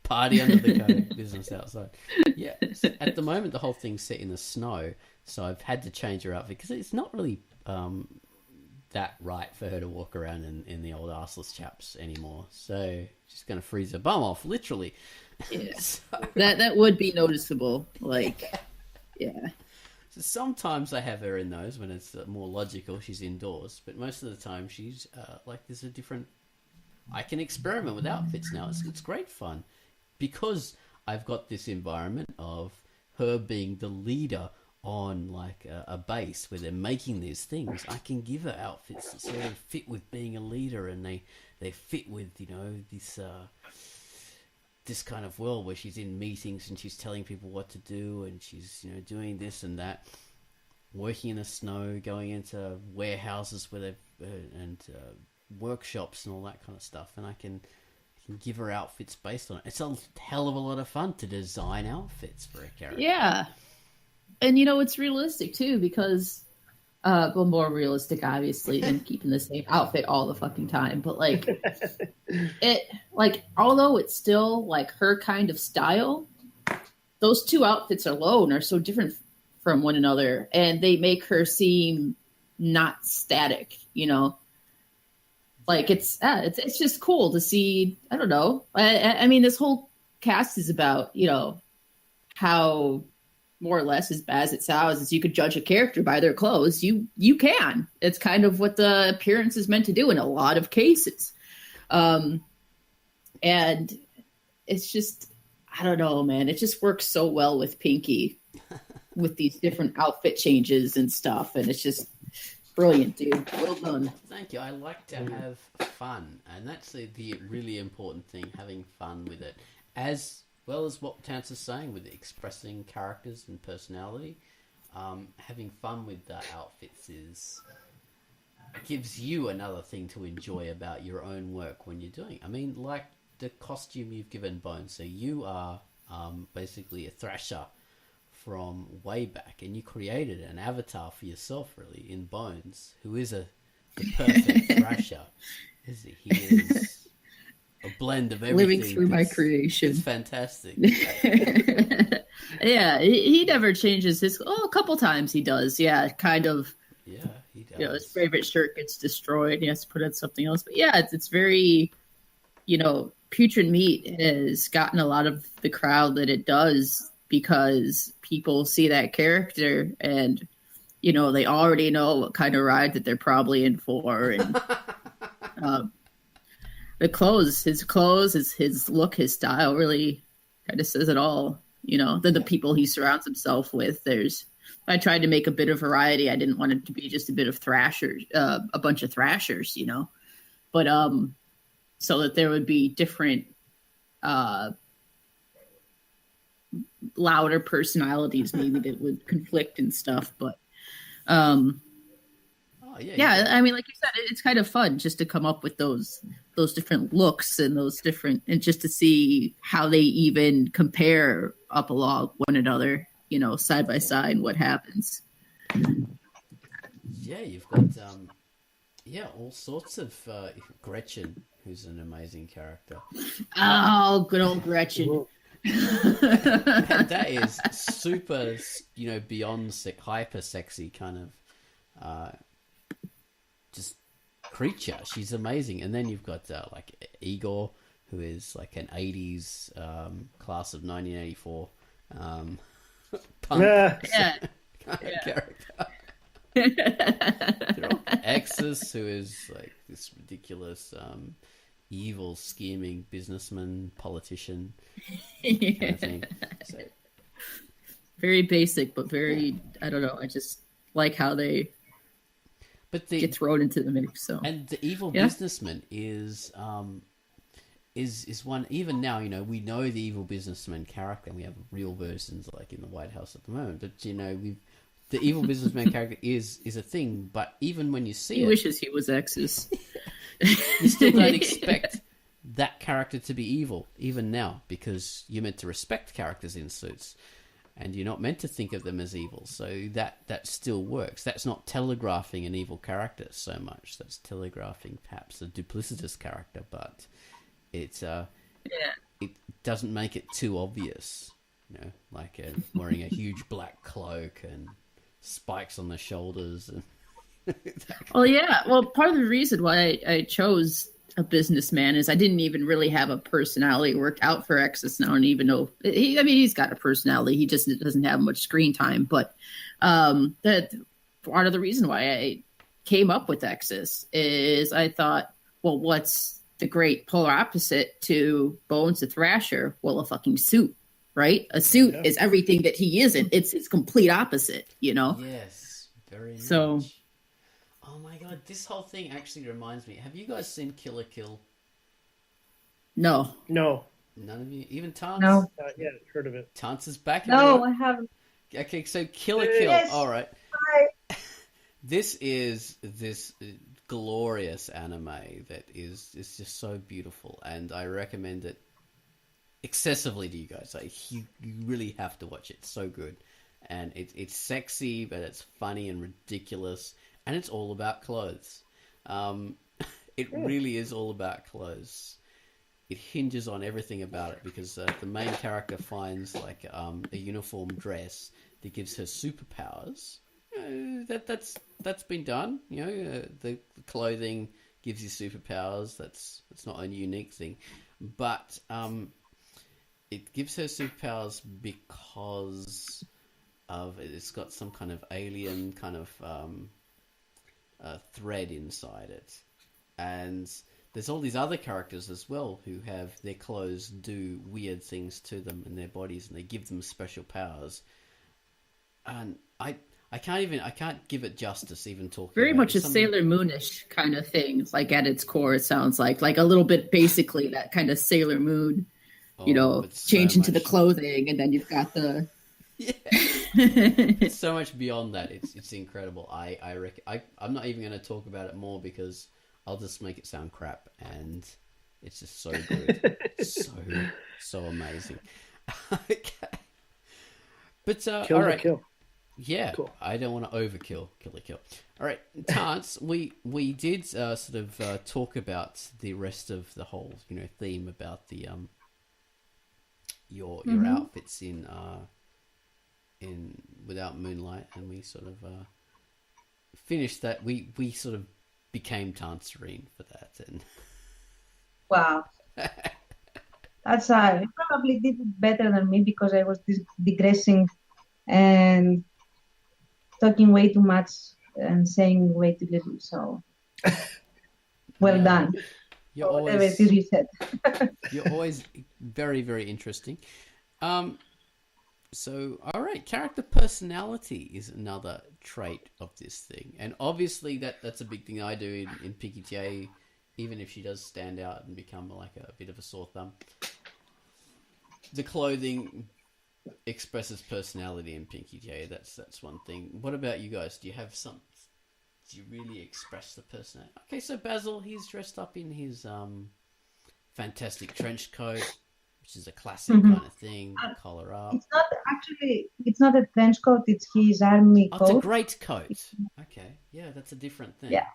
Party under the coat, business outside. Yeah, so at the moment the whole thing's set in the snow, so I've had to change her outfit because it's not really that right for her to walk around in the old arseless chaps anymore. So she's going to freeze her bum off, literally. Yeah. So, that would be noticeable. Like, yeah. So sometimes I have her in those when it's more logical. She's indoors, but most of the time she's like there's a different. I can experiment with outfits now. It's great fun because I've got this environment of her being the leader on like a base where they're making these things. I can give her outfits that sort of fit with being a leader, and they fit with this kind of world where she's in meetings and she's telling people what to do, and she's doing this and that, working in the snow, going into warehouses where they've and workshops and all that kind of stuff, and I can give her outfits based on it. It's a hell of a lot of fun to design outfits for a character. Yeah. And it's realistic too, because more realistic obviously than keeping the same outfit all the fucking time. But although it's still like her kind of style, those two outfits alone are so different from one another, and they make her seem not static, Like it's just cool to see. I don't know. I mean, this whole cast is about how more or less as bad as it sounds, as you could judge a character by their clothes. You can. It's kind of what the appearance is meant to do in a lot of cases, and it's just I don't know, man. It just works so well with Pinky, with these different outfit changes and stuff, and it's just. Brilliant, dude. Well done. Thank you. I like to have fun, and that's the really important thing, having fun with it. As well as what Tance is saying with expressing characters and personality, having fun with the outfits gives you another thing to enjoy about your own work when you're doing it. I mean, like the costume you've given Bones. So you are basically a Thrasher from way back, and you created an avatar for yourself, really, in Bones, who is the perfect Thrasher. He is a blend of everything. Living through my creation. It's fantastic. Yeah, he never changes his. Oh, a couple times he does. Yeah, kind of. Yeah, he does. His favorite shirt gets destroyed. He has to put on something else. But yeah, it's very. Putrid Meat has gotten a lot of the crowd that it does, because people see that character and, they already know what kind of ride that they're probably in for. And his clothes, his look, his style really kind of says it all. Then the people he surrounds himself with, I tried to make a bit of variety. I didn't want it to be just a bit of thrashers, a bunch of thrashers, but so that there would be different, louder personalities maybe that would conflict and stuff, but I mean, like you said, it's kind of fun just to come up with those different looks and and just to see how they even compare up along one another, side by side, what happens. Yeah, you've got all sorts of Gretchen, who's an amazing character. Oh, good old Gretchen. And that is super, beyond hyper sexy kind of just creature. She's amazing. And then you've got like Igor, who is like an 80s class of 1984 punk character. Exus, who is like this ridiculous evil, scheming businessman, politician kind of thing. So, very basic, but very, I don't know, I just like how they get thrown into the mix. So, and the evil businessman is one, even now, we know the evil businessman character, and we have real versions like in the White House at the moment, but the evil businessman character is a thing, but even when you see he wishes he was Exus. you still don't expect that character to be evil, even now, because you're meant to respect characters in suits, and you're not meant to think of them as evil. So that still works. That's not telegraphing an evil character so much. That's telegraphing perhaps a duplicitous character, but it doesn't make it too obvious. You know, like wearing a huge black cloak and spikes on the shoulders. And well, yeah. Well, part of the reason why I chose a businessman is I didn't even really have a personality worked out for Exus. And I don't even know. He's got a personality. He just doesn't have much screen time. But that part of the reason why I came up with Exus is I thought, well, what's the great polar opposite to Bones the Thrasher? Well, a fucking suit. Right? A suit is everything that he isn't. It's his complete opposite, you know? Yes, very so, much. Oh my god, this whole thing actually reminds me. Have you guys seen Kill la Kill? No. No. None of you? Even Tance? No. Not yet. Heard of it. Tance is back. No, I haven't. Okay, so Kill la Kill. Yes. All right. Hi. This is this glorious anime that is just so beautiful, and I recommend it excessively to you guys. Like, you really have to watch it. It's so good, and it's sexy, but it's funny and ridiculous, and it's all about clothes. It really is all about clothes. It hinges on everything about it, because the main character finds like a uniform dress that gives her superpowers. That's been done. You know, the clothing gives you superpowers. That's not a unique thing, but it gives her superpowers because of it's got some kind of alien kind of thread inside it, and there's all these other characters as well who have their clothes do weird things to them in their bodies, and they give them special powers. And I can't give it justice even talking. Very about much it. a Sailor Moonish kind of thing. Like at its core, it sounds like a little bit basically that kind of Sailor Moon. You know, change into the clothing, and then you've got the. Yeah. It's so much beyond that. It's incredible. I reckon I'm not even going to talk about it more because I'll just make it sound crap, and it's just so good, so amazing. Okay. But Kill all right. Kill. Yeah, cool. I don't want to overkill Kill la Kill. All right, Tance, we did sort of talk about the rest of the whole theme about the your outfits in Without Moonlight, and we sort of finished that. We sort of became Tancerine for that, and wow, that's you probably did it better than me because I was digressing and talking way too much and saying way too little. So well done. You're whatever it is you said. You're always very, very interesting. So, all right, character personality is another trait of this thing. And obviously that's a big thing I do in PKTA, even if she does stand out and become like a bit of a sore thumb. The clothing expresses personality in PKTA. That's one thing. What about you guys? Do you have some... Do you really express the personality? Okay, so Basil, he's dressed up in his fantastic trench coat, which is a classic kind of thing. The collar up. It's not a trench coat. It's his army coat. It's a great coat. Okay, yeah, that's a different thing. Yeah.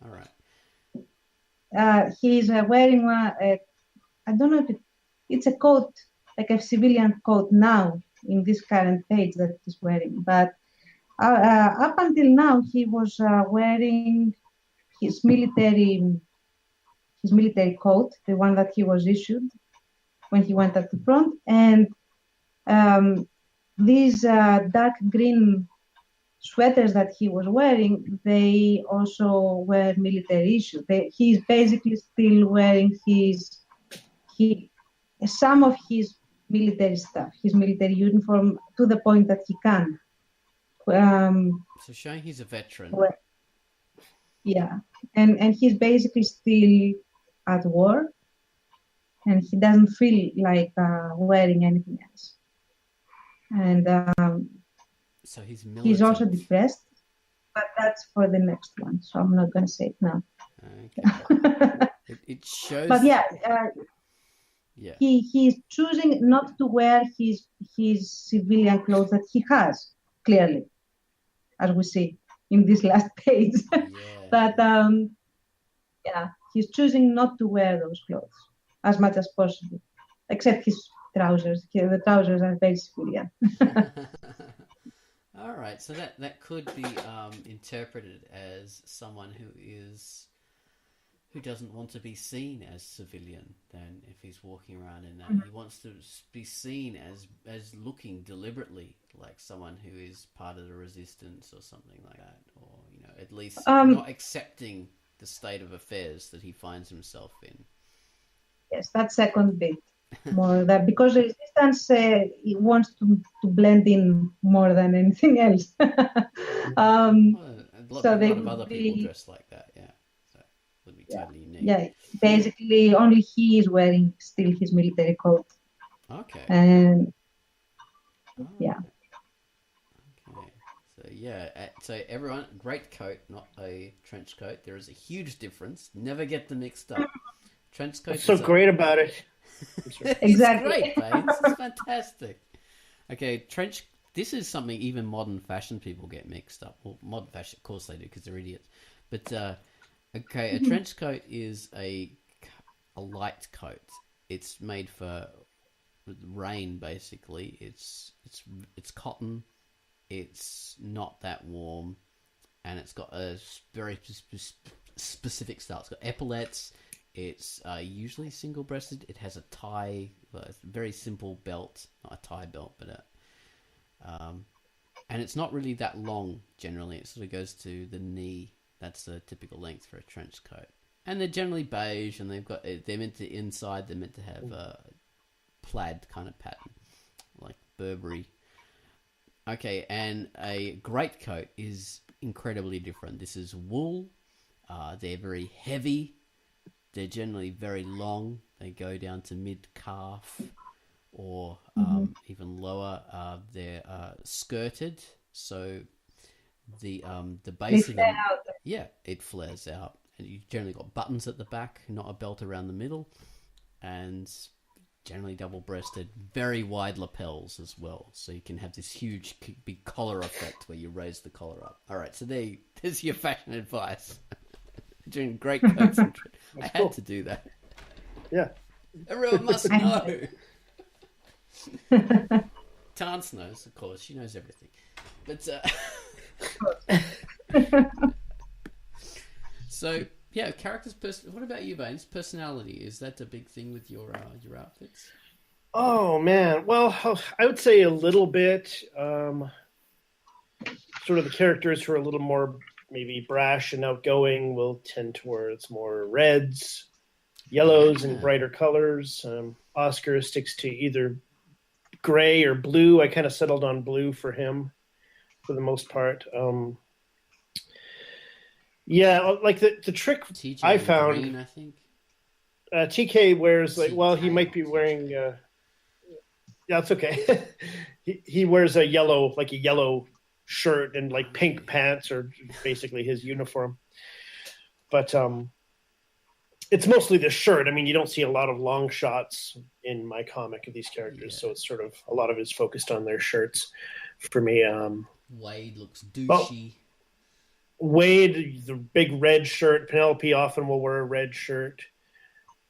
All right. He's wearing one. I don't know if it's a coat, like a civilian coat now in this current page that he's wearing, but. Up until now, he was wearing his military coat, the one that he was issued when he went at the front, and these dark green sweaters that he was wearing, they also were military issued. He's basically still wearing some of his military stuff, his military uniform, to the point that he can. So showing he's a veteran. Yeah, and he's basically still at war, and he doesn't feel like wearing anything else. And so he's also depressed, but that's for the next one, so I'm not going to say it now. Okay. It shows. But yeah, yeah. he's choosing not to wear his civilian clothes that he has, clearly, as we see in this last page. Yeah. But yeah, he's choosing not to wear those clothes as much as possible, except his trousers. The trousers are very civilian. All right, so that could be interpreted as someone who doesn't want to be seen as civilian. Then, if he's walking around in that, he wants to be seen as looking deliberately like someone who is part of the resistance or something like that, or at least not accepting the state of affairs that he finds himself in. Yes, that second bit. More that because resistance he wants to blend in more than anything else. A lot of other people dress like that, yeah. So it would be totally unique. Yeah, basically only he is wearing still his military coat. Okay. And yeah. Okay. So yeah, so everyone, great coat, not a trench coat. There is a huge difference. Never get them mixed up. Trench coat. What's so great about it? Exactly. It's great, Baines. It's fantastic. Okay, this is something even modern fashion people get mixed up. Well, modern fashion, of course they do, because they're idiots. But okay, a trench coat is a light coat. It's made for rain, basically. It's cotton. It's not that warm, and it's got a very specific style. It's got epaulettes. It's usually single-breasted. It has a tie, a very simple belt, not a tie belt, but and it's not really that long. Generally, it sort of goes to the knee. That's the typical length for a trench coat, and they're generally beige. And they're meant to inside. They're meant to have a plaid kind of pattern, like Burberry. Okay, and a greatcoat is incredibly different. This is wool. They're very heavy. They're generally very long. They go down to mid-calf or even lower. They're skirted, so the base of them, it flares out. And you generally got buttons at the back, not a belt around the middle, and generally double-breasted, very wide lapels as well. So you can have this huge, big collar effect where you raise the collar up. All right, so there's your fashion advice. Doing great coats. I had to do that. Yeah. Everyone must know. Tance knows, of course. She knows everything. But so yeah, characters. What about you, Baines? Personality, is that a big thing with your outfits? Oh man, well, I would say a little bit. Sort of the characters who are a little more maybe brash and outgoing will tend towards more reds, yellows, and brighter colors. Oscar sticks to either gray or blue. I kind of settled on blue for him for the most part. Yeah, like the trick TJ I found. Green, I think. TK wears he might be wearing. Yeah, it's okay. he wears a yellow shirt and like pink pants are basically his uniform. But it's mostly the shirt. I mean, you don't see a lot of long shots in my comic of these characters, so it's sort of a lot of it's focused on their shirts for me. Wade looks douchey. Wade, the big red shirt. Penelope often will wear a red shirt.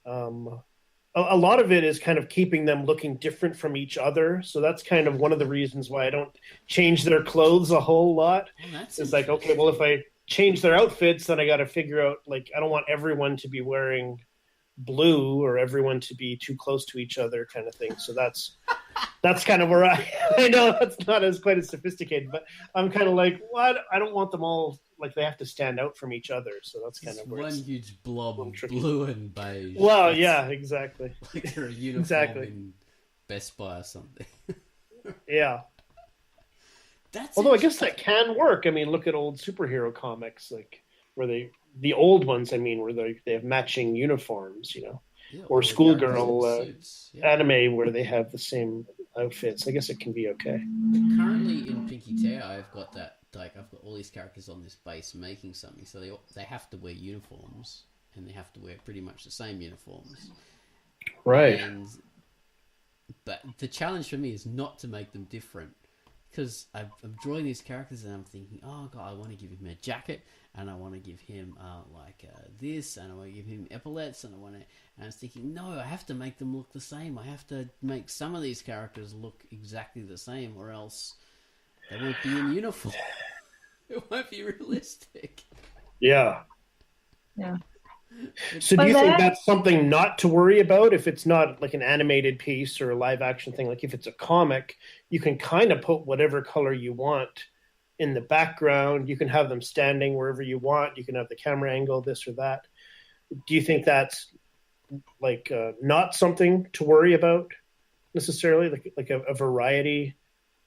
A lot of it is kind of keeping them looking different from each other. So that's kind of one of the reasons why I don't change their clothes a whole lot. It's like, okay, well, if I change their outfits, then I got to figure out, like, I don't want everyone to be wearing blue or everyone to be too close to each other kind of thing. So that's kind of where I know that's not quite as sophisticated, but I'm kind of like, what? I don't want them all, like, they have to stand out from each other. So that's kind of where one huge blob of blue and beige. Well, yeah, exactly. Like they're a uniform in Best Buy or something. Yeah. Although I guess that can work. I mean, look at old superhero comics, like where the old ones, I mean, where they have matching uniforms, or schoolgirl anime where they have the same outfits. I guess it can be okay. Currently in Pinky Tear, I've got that. Like, I've got all these characters on this base making something, so they have to wear uniforms, and they have to wear pretty much the same uniforms. Right. But the challenge for me is not to make them different, because I'm drawing these characters and I'm thinking, oh god, I want to give him a jacket, and I want to give him this, and I want to give him epaulets, and I was thinking, no, I have to make them look the same. I have to make some of these characters look exactly the same, or else they won't be in uniform. It won't be realistic. Yeah. Yeah. So do you think that's something not to worry about if it's not like an animated piece or a live action thing? Like if it's a comic, you can kind of put whatever color you want in the background. You can have them standing wherever you want. You can have the camera angle, this or that. Do you think that's like not something to worry about necessarily? Like a variety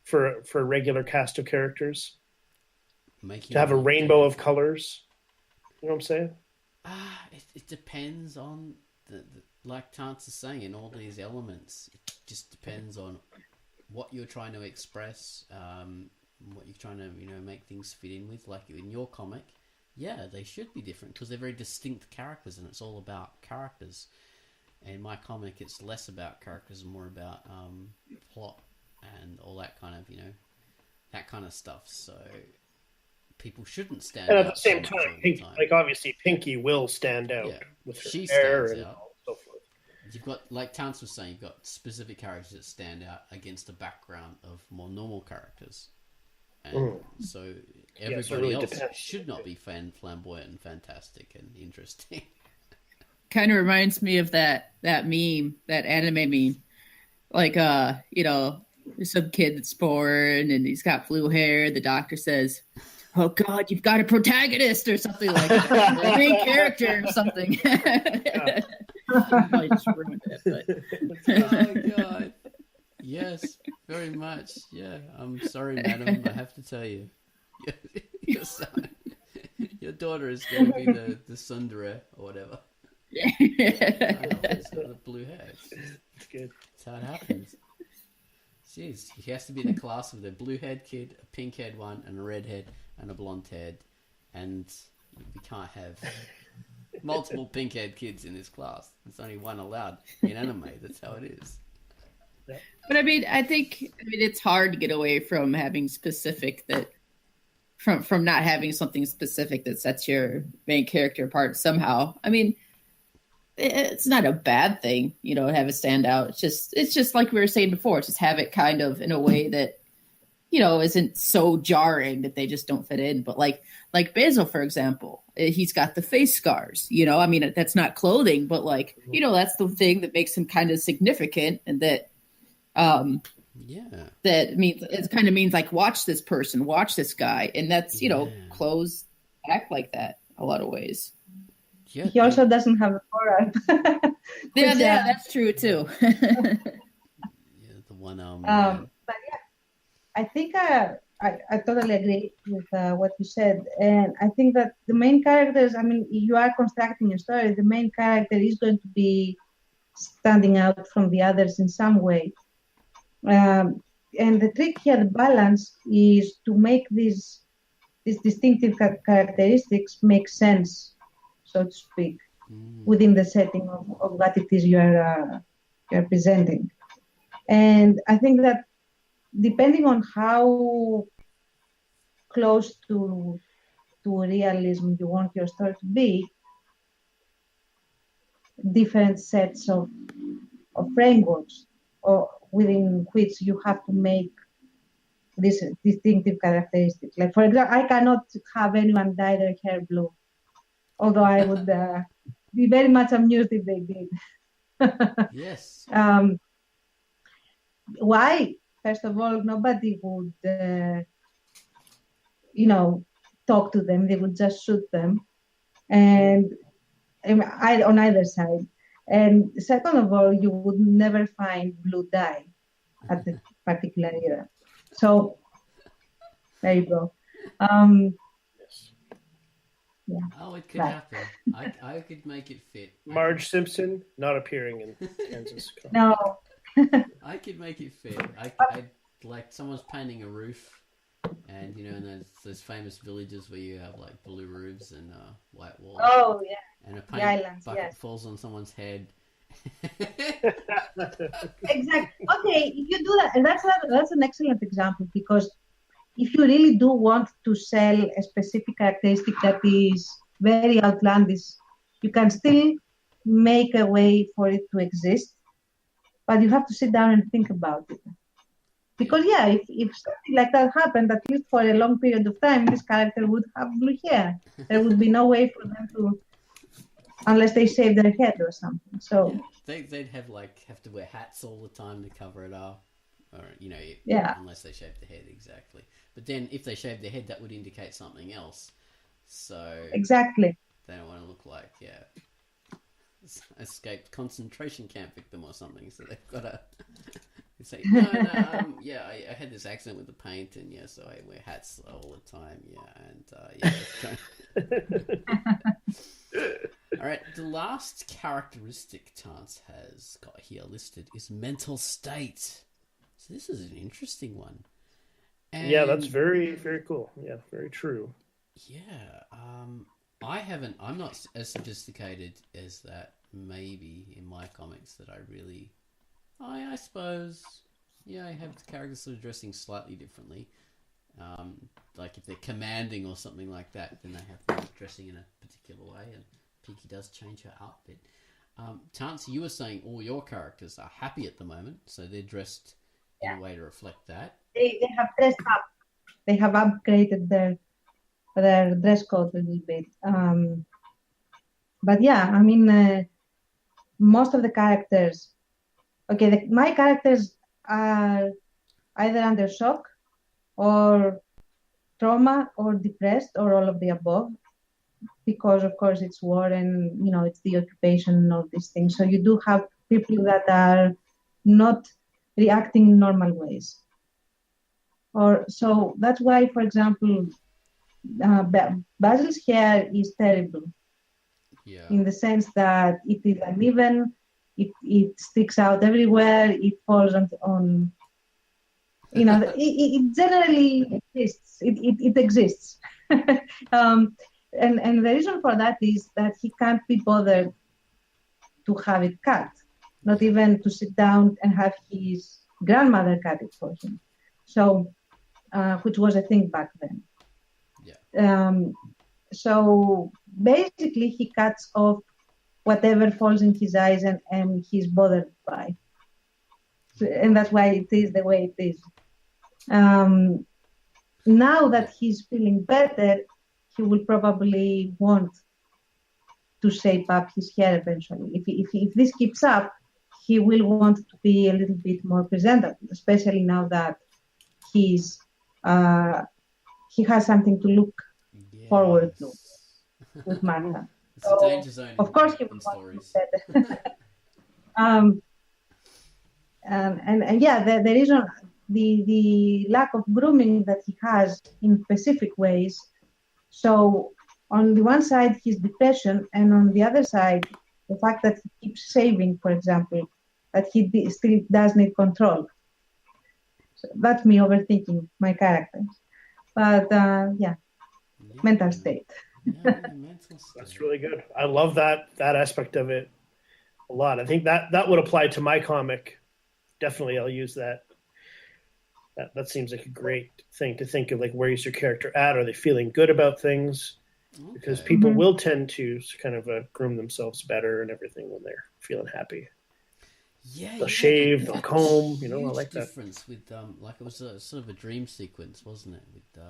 for a regular cast of characters? To have a rainbow of colors? You know what I'm saying? It depends on the like Tance is saying, in all these elements. It just depends on what you're trying to express, what you're trying to make things fit in with. Like in your comic, yeah, they should be different because they're very distinct characters, and it's all about characters. In my comic, it's less about characters and more about plot and all that kind of that kind of stuff. So people shouldn't stand out. And at the same time, like obviously Pinky will stand out with her hair and so forth. You've got, like Tance was saying, you've got specific characters that stand out against a background of more normal characters. And so everybody else should not be flamboyant and fantastic and interesting. Kind of reminds me of that meme, that anime meme. Like, there's some kid that's born and he's got blue hair. The doctor says, oh God, you've got a protagonist or something like that. A main character or something. I just ruined it, but... Oh God. Yes, very much. Yeah, I'm sorry, madam. I have to tell you. Your daughter is going to be the tsundere or whatever. It's got the blue hair. It's good. That's how it happens. Jeez, he has to be in a class with a blue-haired kid, a pink-haired one, and a red-haired, and a blonde-haired. And we can't have multiple pink-haired kids in this class. There's only one allowed in anime. That's how it is. But I think it's hard to get away from having specific that, from not having something specific that sets your main character apart somehow. I mean, it's not a bad thing, to have it stand out. It's just like we were saying before, just have it kind of in a way that, isn't so jarring that they just don't fit in. But like Basil, for example, he's got the face scars, that's not clothing, but that's the thing that makes him kind of significant, and that, that means, it kind of means like, watch this person, watch this guy. And that's, clothes act like that a lot of ways. Yeah, he also doesn't have a forearm. Yeah, that's true too. The one. But yeah, I think I totally agree with what you said, and I think that the main characters. I mean, you are constructing a story. The main character is going to be standing out from the others in some way, and the trick here, the balance, is to make these distinctive characteristics make sense, so to speak, within the setting of what it is you're presenting. And I think that depending on how close to realism you want your story to be, different sets of frameworks or within which you have to make these distinctive characteristics. Like, for example, I cannot have anyone dye their hair blue, although I would be very much amused if they did. Yes. Why? First of all, nobody would, talk to them. They would just shoot them, and on either side. And second of all, you would never find blue dye at the particular era. So there you go. Yeah. Oh, it could happen. I could make it fit. Marge Simpson not appearing in Kansas. No. I could make it fit. I like someone's painting a roof, and in those famous villages where you have like blue roofs and white walls. Oh yeah. and a The paint islands, bucket yes. falls on someone's head. Exactly. Okay, if you do that, and that's an excellent example, because if you really do want to sell a specific characteristic that is very outlandish, you can still make a way for it to exist, but you have to sit down and think about it. Because if something like that happened, at least for a long period of time, this character would have blue hair. There would be no way for them to, unless they shave their head or something. So they'd have to wear hats all the time to cover it up, or yeah, unless they shave their head exactly. But then if they shave their head, that would indicate something else. So exactly. they don't want to look like escaped concentration camp victim or something. So they've got to say no. I had this accident with the paint, and so I wear hats all the time. All right, the last characteristic Tance has got here listed is mental state. So this is an interesting one. And yeah, that's very, very cool. Yeah, very true. Yeah, I'm not as sophisticated as that. Maybe in my comics that I suppose, I have the characters sort of dressing slightly differently. Like if they're commanding or something like that, then they have them dressing in a particular way, and Pinky does change her outfit. Tansy, you were saying all your characters are happy at the moment, so they're dressed in a way to reflect that. They have dressed up. They have upgraded their dress code a little bit. But yeah, I mean, most of the characters. Okay, my characters are either under shock, or trauma, or depressed, or all of the above, because of course it's war and it's the occupation and all these things. So you do have people that are not reacting in normal ways. Or so that's why, for example, Basil's hair is terrible. Yeah. In the sense that it is uneven, it sticks out everywhere, it falls on it generally exists. It exists. And the reason for that is that he can't be bothered to have it cut, not even to sit down and have his grandmother cut it for him. So, which was a thing back then. Yeah. So basically, he cuts off whatever falls in his eyes and he's bothered by. So, and that's why it is the way it is. Now that he's feeling better, he will probably want to shape up his hair eventually. If this keeps up, he will want to be a little bit more presentable, especially now that he has something to look forward to with Martha. It's a danger zone. Of course, he will want to be better. And yeah, the reason, the lack of grooming that he has in specific ways. So on the one side, his depression, and on the other side, the fact that he keeps saving, for example, that he still does need control. So that's me overthinking my characters. But mental state. That's really good. I love that aspect of it a lot. I think that would apply to my comic. Definitely, I'll use that. That seems like a great thing to think of. Like, where is your character at? Are they feeling good about things? Okay. Because people will tend to kind of groom themselves better and everything when they're feeling happy. Yeah, they'll shave, they'll comb. I like that. Difference with like it was a sort of a dream sequence, wasn't it? With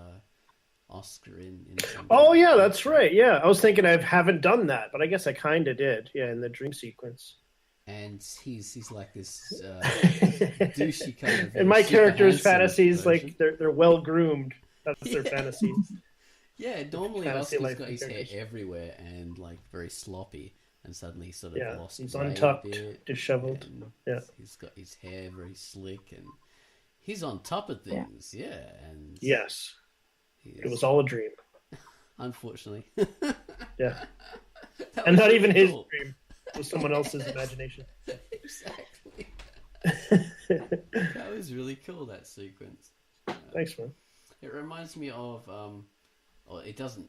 Oscar in Oh yeah, that's right. Yeah, I was thinking I haven't done that, but I guess I kind of did. Yeah, in the dream sequence. And he's like this douchey kind of. And my character's fantasies, like they're well groomed. That's their fantasies. Yeah, normally Oscar's got his hair everywhere and like very sloppy, and suddenly he's sort of lost. He's untucked, disheveled. Yeah, he's got his hair very slick, and he's on top of things. Yeah, and yes, it was all a dream. Unfortunately. Yeah, and not even his dream. It was someone else's imagination. Exactly. That was really cool, that sequence. Thanks, man. It reminds me of, it doesn't,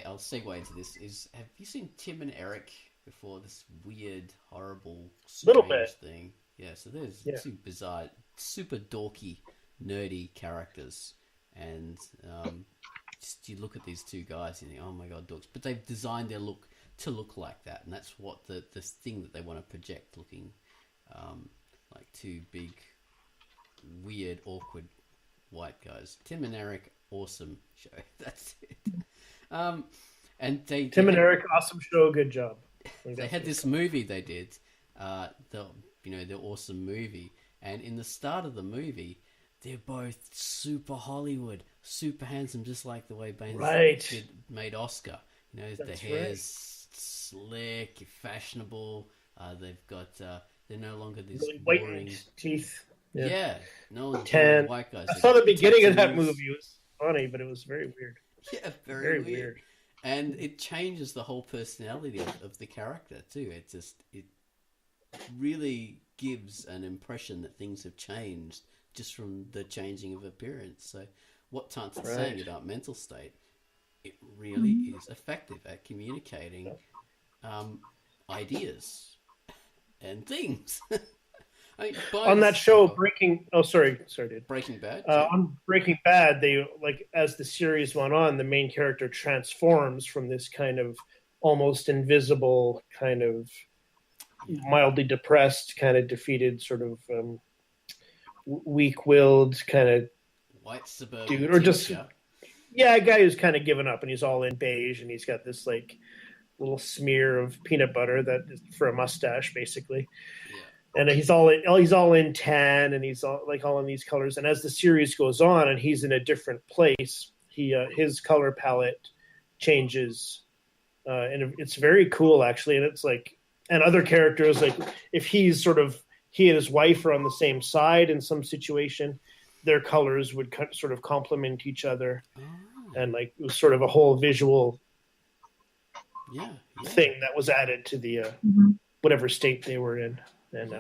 I'll segue into this. Have you seen Tim and Eric before? This weird, horrible, Little strange bit. thing. Yeah, so there's Yeah. two bizarre, super dorky, nerdy characters, and just you look at these two guys and you think, oh my god, dorks. But they've designed their look to look like that, and that's what the thing that they want to project, looking like two big, weird, awkward white guys. Tim and Eric, awesome show. That's it. And Tim and Eric, awesome show, good job. They had this movie they did, the awesome movie, and in the start of the movie, they're both super Hollywood, super handsome, just like the way Baines made Oscar. You know, the hair's slick, fashionable. They've got they're no longer these really boring white teeth. Yeah, no one's Tan. white guys. I saw the beginning of that movie. It was funny, but it was very weird. Yeah, very weird. And it changes the whole personality of the character too. It really gives an impression that things have changed just from the changing of appearance. So what Tanta's saying about mental state, it really is effective at communicating ideas and things. I mean, on that show, Breaking Bad. On Breaking Bad, they as the series went on, the main character transforms from this kind of almost invisible, kind of mildly depressed, kind of defeated, sort of weak-willed kind of white suburban dude, or just a guy who's kind of given up, and he's all in beige, and he's got this like little smear of peanut butter that is for a mustache, basically. Yeah. And he's all in tan, and he's all in these colors. And as the series goes on, and he's in a different place, his color palette changes, and it's very cool actually. And it's like, and other characters, like if he and his wife are on the same side in some situation, their colors would sort of complement each other, and like it was sort of a whole visual thing that was added to the whatever state they were in. And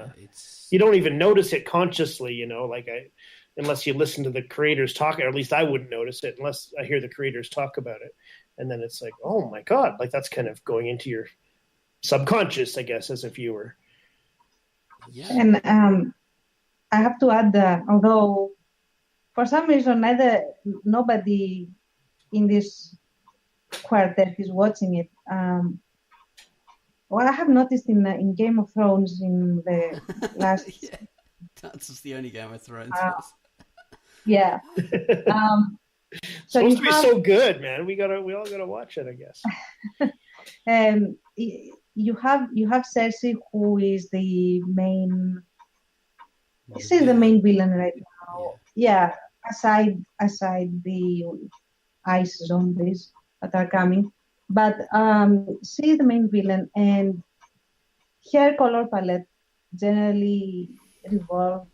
you don't even notice it consciously, unless you listen to the creators talk, or at least I wouldn't notice it unless I hear the creators talk about it. And then it's like, oh my God, like that's kind of going into your subconscious, I guess, as a viewer. Yeah. And I have to add that although for some reason nobody in this quartet is watching it, well, I have noticed in Game of Thrones in the last. This is the only Game of Thrones. Yeah. So supposed to be so good, man. We all gotta watch it, I guess. You have Cersei, who is the main. She's the main villain right now. Yeah. Aside the ice zombies that are coming. But she's the main villain, and her color palette generally revolved,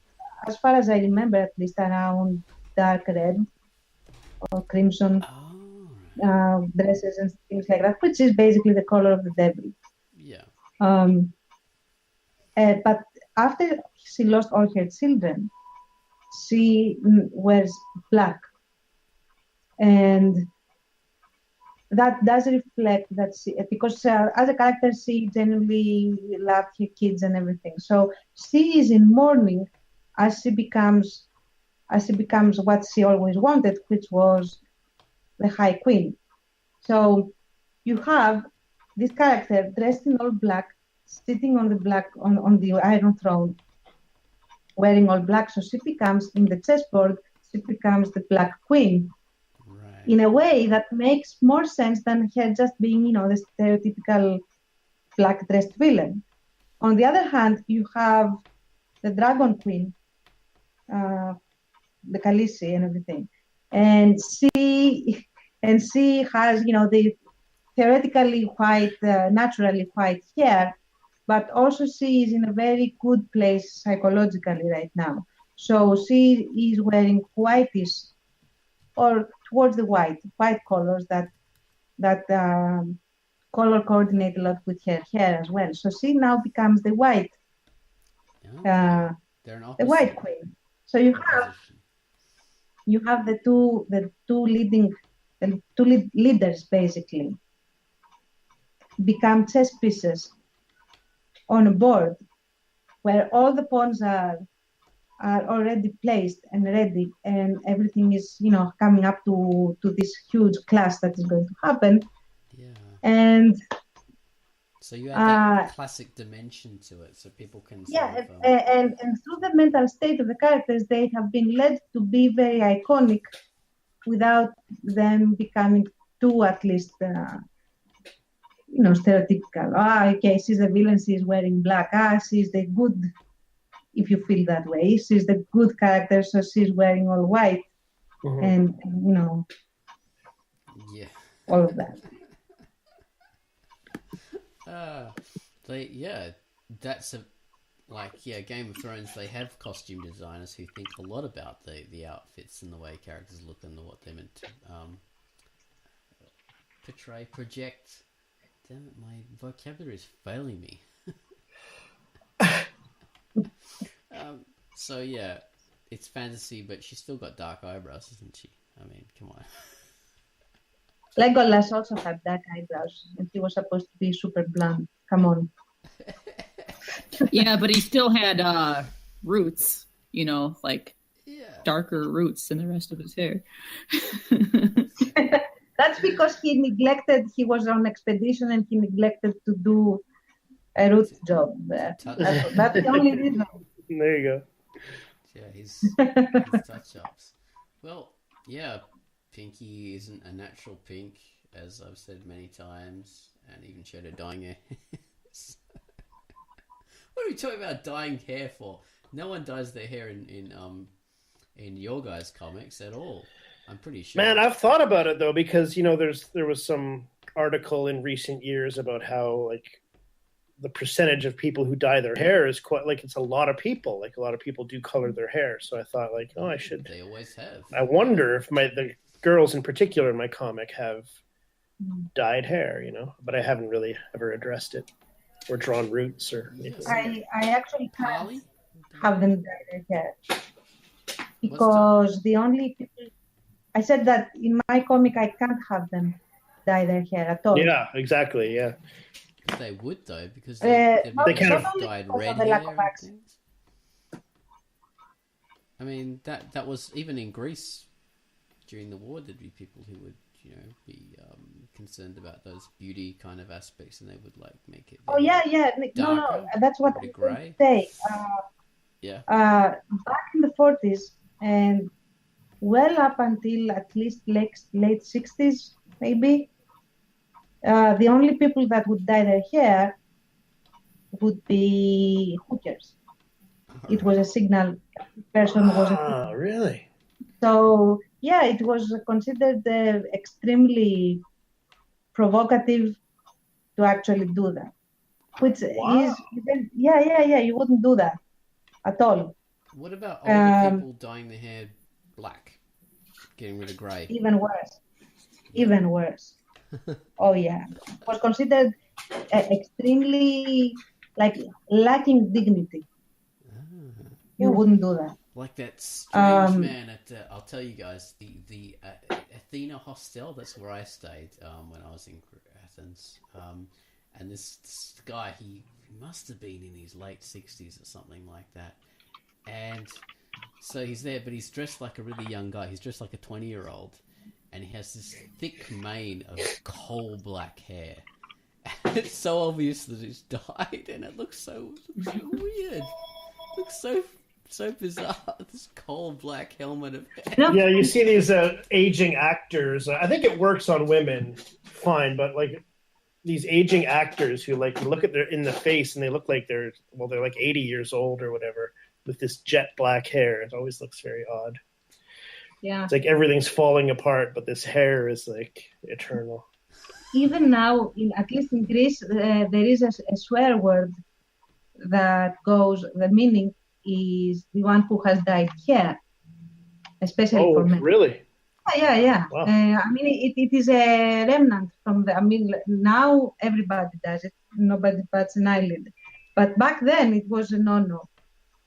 as far as I remember, at least around dark red or crimson dresses and things like that, which is basically the color of the devil. Yeah. But after she lost all her children, she wears black, and that does reflect that because as a character, she genuinely loved her kids and everything. So she is in mourning as she becomes what she always wanted, which was the High Queen. So you have this character dressed in all black, sitting on the Iron Throne, wearing all black. So she becomes, in the chessboard, she becomes the Black Queen. In a way that makes more sense than her just being, the stereotypical black-dressed villain. On the other hand, you have the Dragon Queen, the Khaleesi and everything, and she has, the theoretically white, naturally white hair, but also she is in a very good place psychologically right now. So she is wearing whitish, or towards the white colors that color coordinate a lot with her hair as well. So she now becomes the white, the white queen. So you have the two leading the two leaders basically, become chess pieces on a board where all the pawns are already placed and ready, and everything is, coming up to this huge clash that is going to happen. Yeah. And so you add that classic dimension to it, so people can. And through the mental state of the characters, they have been led to be very iconic, without them becoming too, at least, stereotypical. Okay, she's the villain, she's wearing black. She's the good, if you feel that way. She's the good character, so she's wearing all white. And, all of that. That's Game of Thrones, they have costume designers who think a lot about the outfits and the way characters look and what they're meant to project. Damn it, my vocabulary is failing me. It's fantasy, but she's still got dark eyebrows, isn't she? I mean, come on. Legolas also had dark eyebrows, and he was supposed to be super blonde. Come on. Yeah, but he still had roots, darker roots than the rest of his hair. That's because he was on expedition and he neglected to do a root job there. That's the only reason. There you go. Yeah, his touch-ups. Well, yeah, Pinky isn't a natural pink, as I've said many times, and even showed her dyeing her hair. What are we talking about dyeing hair for? No one dyes their hair in your guys' comics at all. I'm pretty sure. Man, I've thought about it though, because there was some article in recent years about how the percentage of people who dye their hair is quite it's a lot of people. A lot of people do color their hair. So I thought I should. They always have. I wonder if the girls in particular in my comic have dyed hair, but I haven't really ever addressed it or drawn roots or. I actually can't have them dye their hair because the only people. I said that in my comic I can't have them dye their hair at all. Yeah, exactly. Yeah. They would though, because they kind of dyed red hair and things. I mean, that was even in Greece during the war. There'd be people who would, be concerned about those beauty kind of aspects, and they would make it. No, that's what I was going to say. Back in the 40s and well up until at least late 60s, maybe. The only people that would dye their hair would be hookers. It was a signal person was a hooker. Really? So, it was considered extremely provocative to actually do that. Which is, you wouldn't do that at all. What about older people dyeing their hair black? Getting rid of grey? Even worse. Oh yeah, it was considered extremely lacking dignity. You wouldn't do that. Like that strange man at I'll tell you guys, the Athena Hostel. That's where I stayed when I was in Athens. And this guy, he must have been in his late 60s or something like that. And so he's there, but he's dressed like a really young guy. He's dressed like a 20-year-old. And he has this thick mane of coal black hair. And it's so obvious that it's dyed, and it looks so weird. It looks so bizarre. This coal black helmet of hair. Yeah, you see these aging actors. I think it works on women fine, but these aging actors who look at their in the face and they look like they're 80 years old or whatever with this jet black hair. It always looks very odd. Yeah. It's everything's falling apart, but this hair is eternal. Even now, at least in Greece, there is a swear word that goes, the meaning is the one who has dyed hair, especially for men. Oh, really? Yeah. Wow. It is a remnant from now everybody does it. Nobody bats an eyelid. But back then it was a no-no.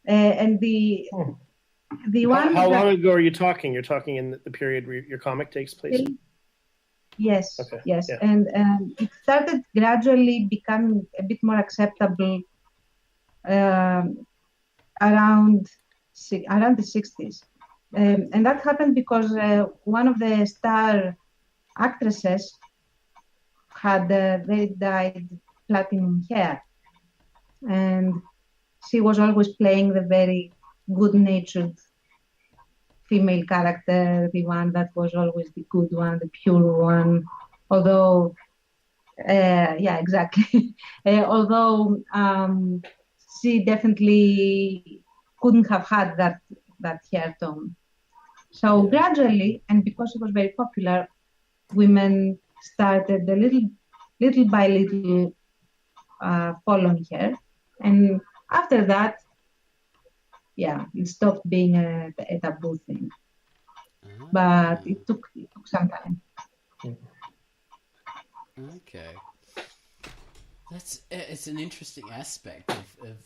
And the one... How long ago are you talking? You're talking in the period where your comic takes place? Yes, Okay, yes, yeah. and it started gradually becoming a bit more acceptable um, around around the 60s, and that happened because one of the star actresses had very dyed platinum hair, and she was always playing the very good-natured female character, the one that was always the good one, the pure one. Although, yeah, exactly. Although she definitely couldn't have had that hair tone. So Yeah. gradually, and because it was very popular, women started little by little, following her, and after that, yeah, it stopped being a taboo thing. But it took some time. Okay. It's an interesting aspect of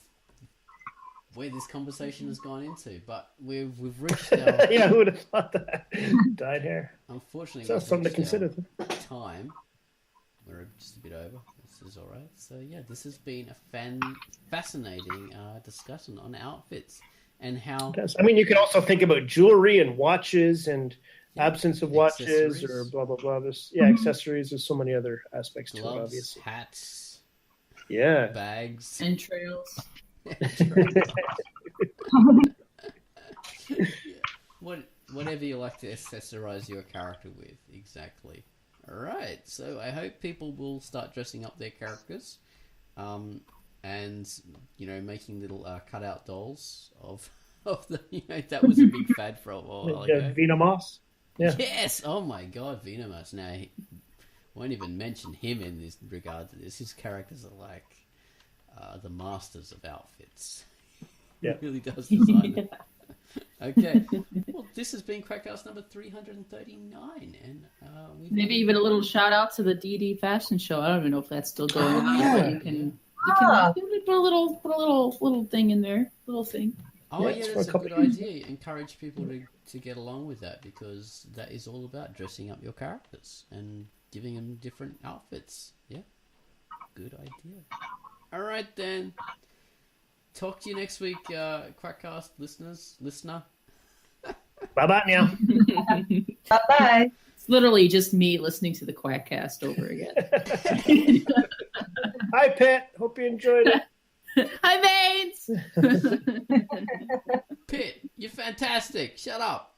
where this conversation has gone into, but we've reached our Yeah, who would have thought that? Dyed hair. Unfortunately, So we've something to reached consider. our time. We're just a bit over. This is all right. So yeah, this has been a fascinating discussion on outfits and how. Yes. I mean, you can also think about jewelry and watches and absence of watches accessories. or blah blah blah. There's accessories. There's so many other aspects gloves, to it, obviously. hats, Yeah. bags, entrails. Whatever you like to accessorize your character with, exactly. All right, so I hope people will start dressing up their characters, and making little cutout dolls of the that was a big fad for a while ago. Venomous. Yeah. Yes. Oh my God, Venomous. Now, won't even mention him in this regard to this. His characters are like the masters of outfits. Yeah. He really does design them. Okay. Well, this has been Quackcast number 339, and maybe even a little shout out to the DD Fashion Show. I don't even know if that's still going on, but you can put a little thing in there, little thing. Oh Yeah, yeah, it's that's for a a good idea. Encourage people to get along with that, because that is all about dressing up your characters and giving them different outfits. Yeah, good idea. All right then. Talk to you next week, Quackcast listener. Bye bye now. Bye-bye. It's literally just me listening to the Quackcast over again. Hi, Pitt. Hope you enjoyed it. Hi, Baines! Pitt, you're fantastic. Shut up.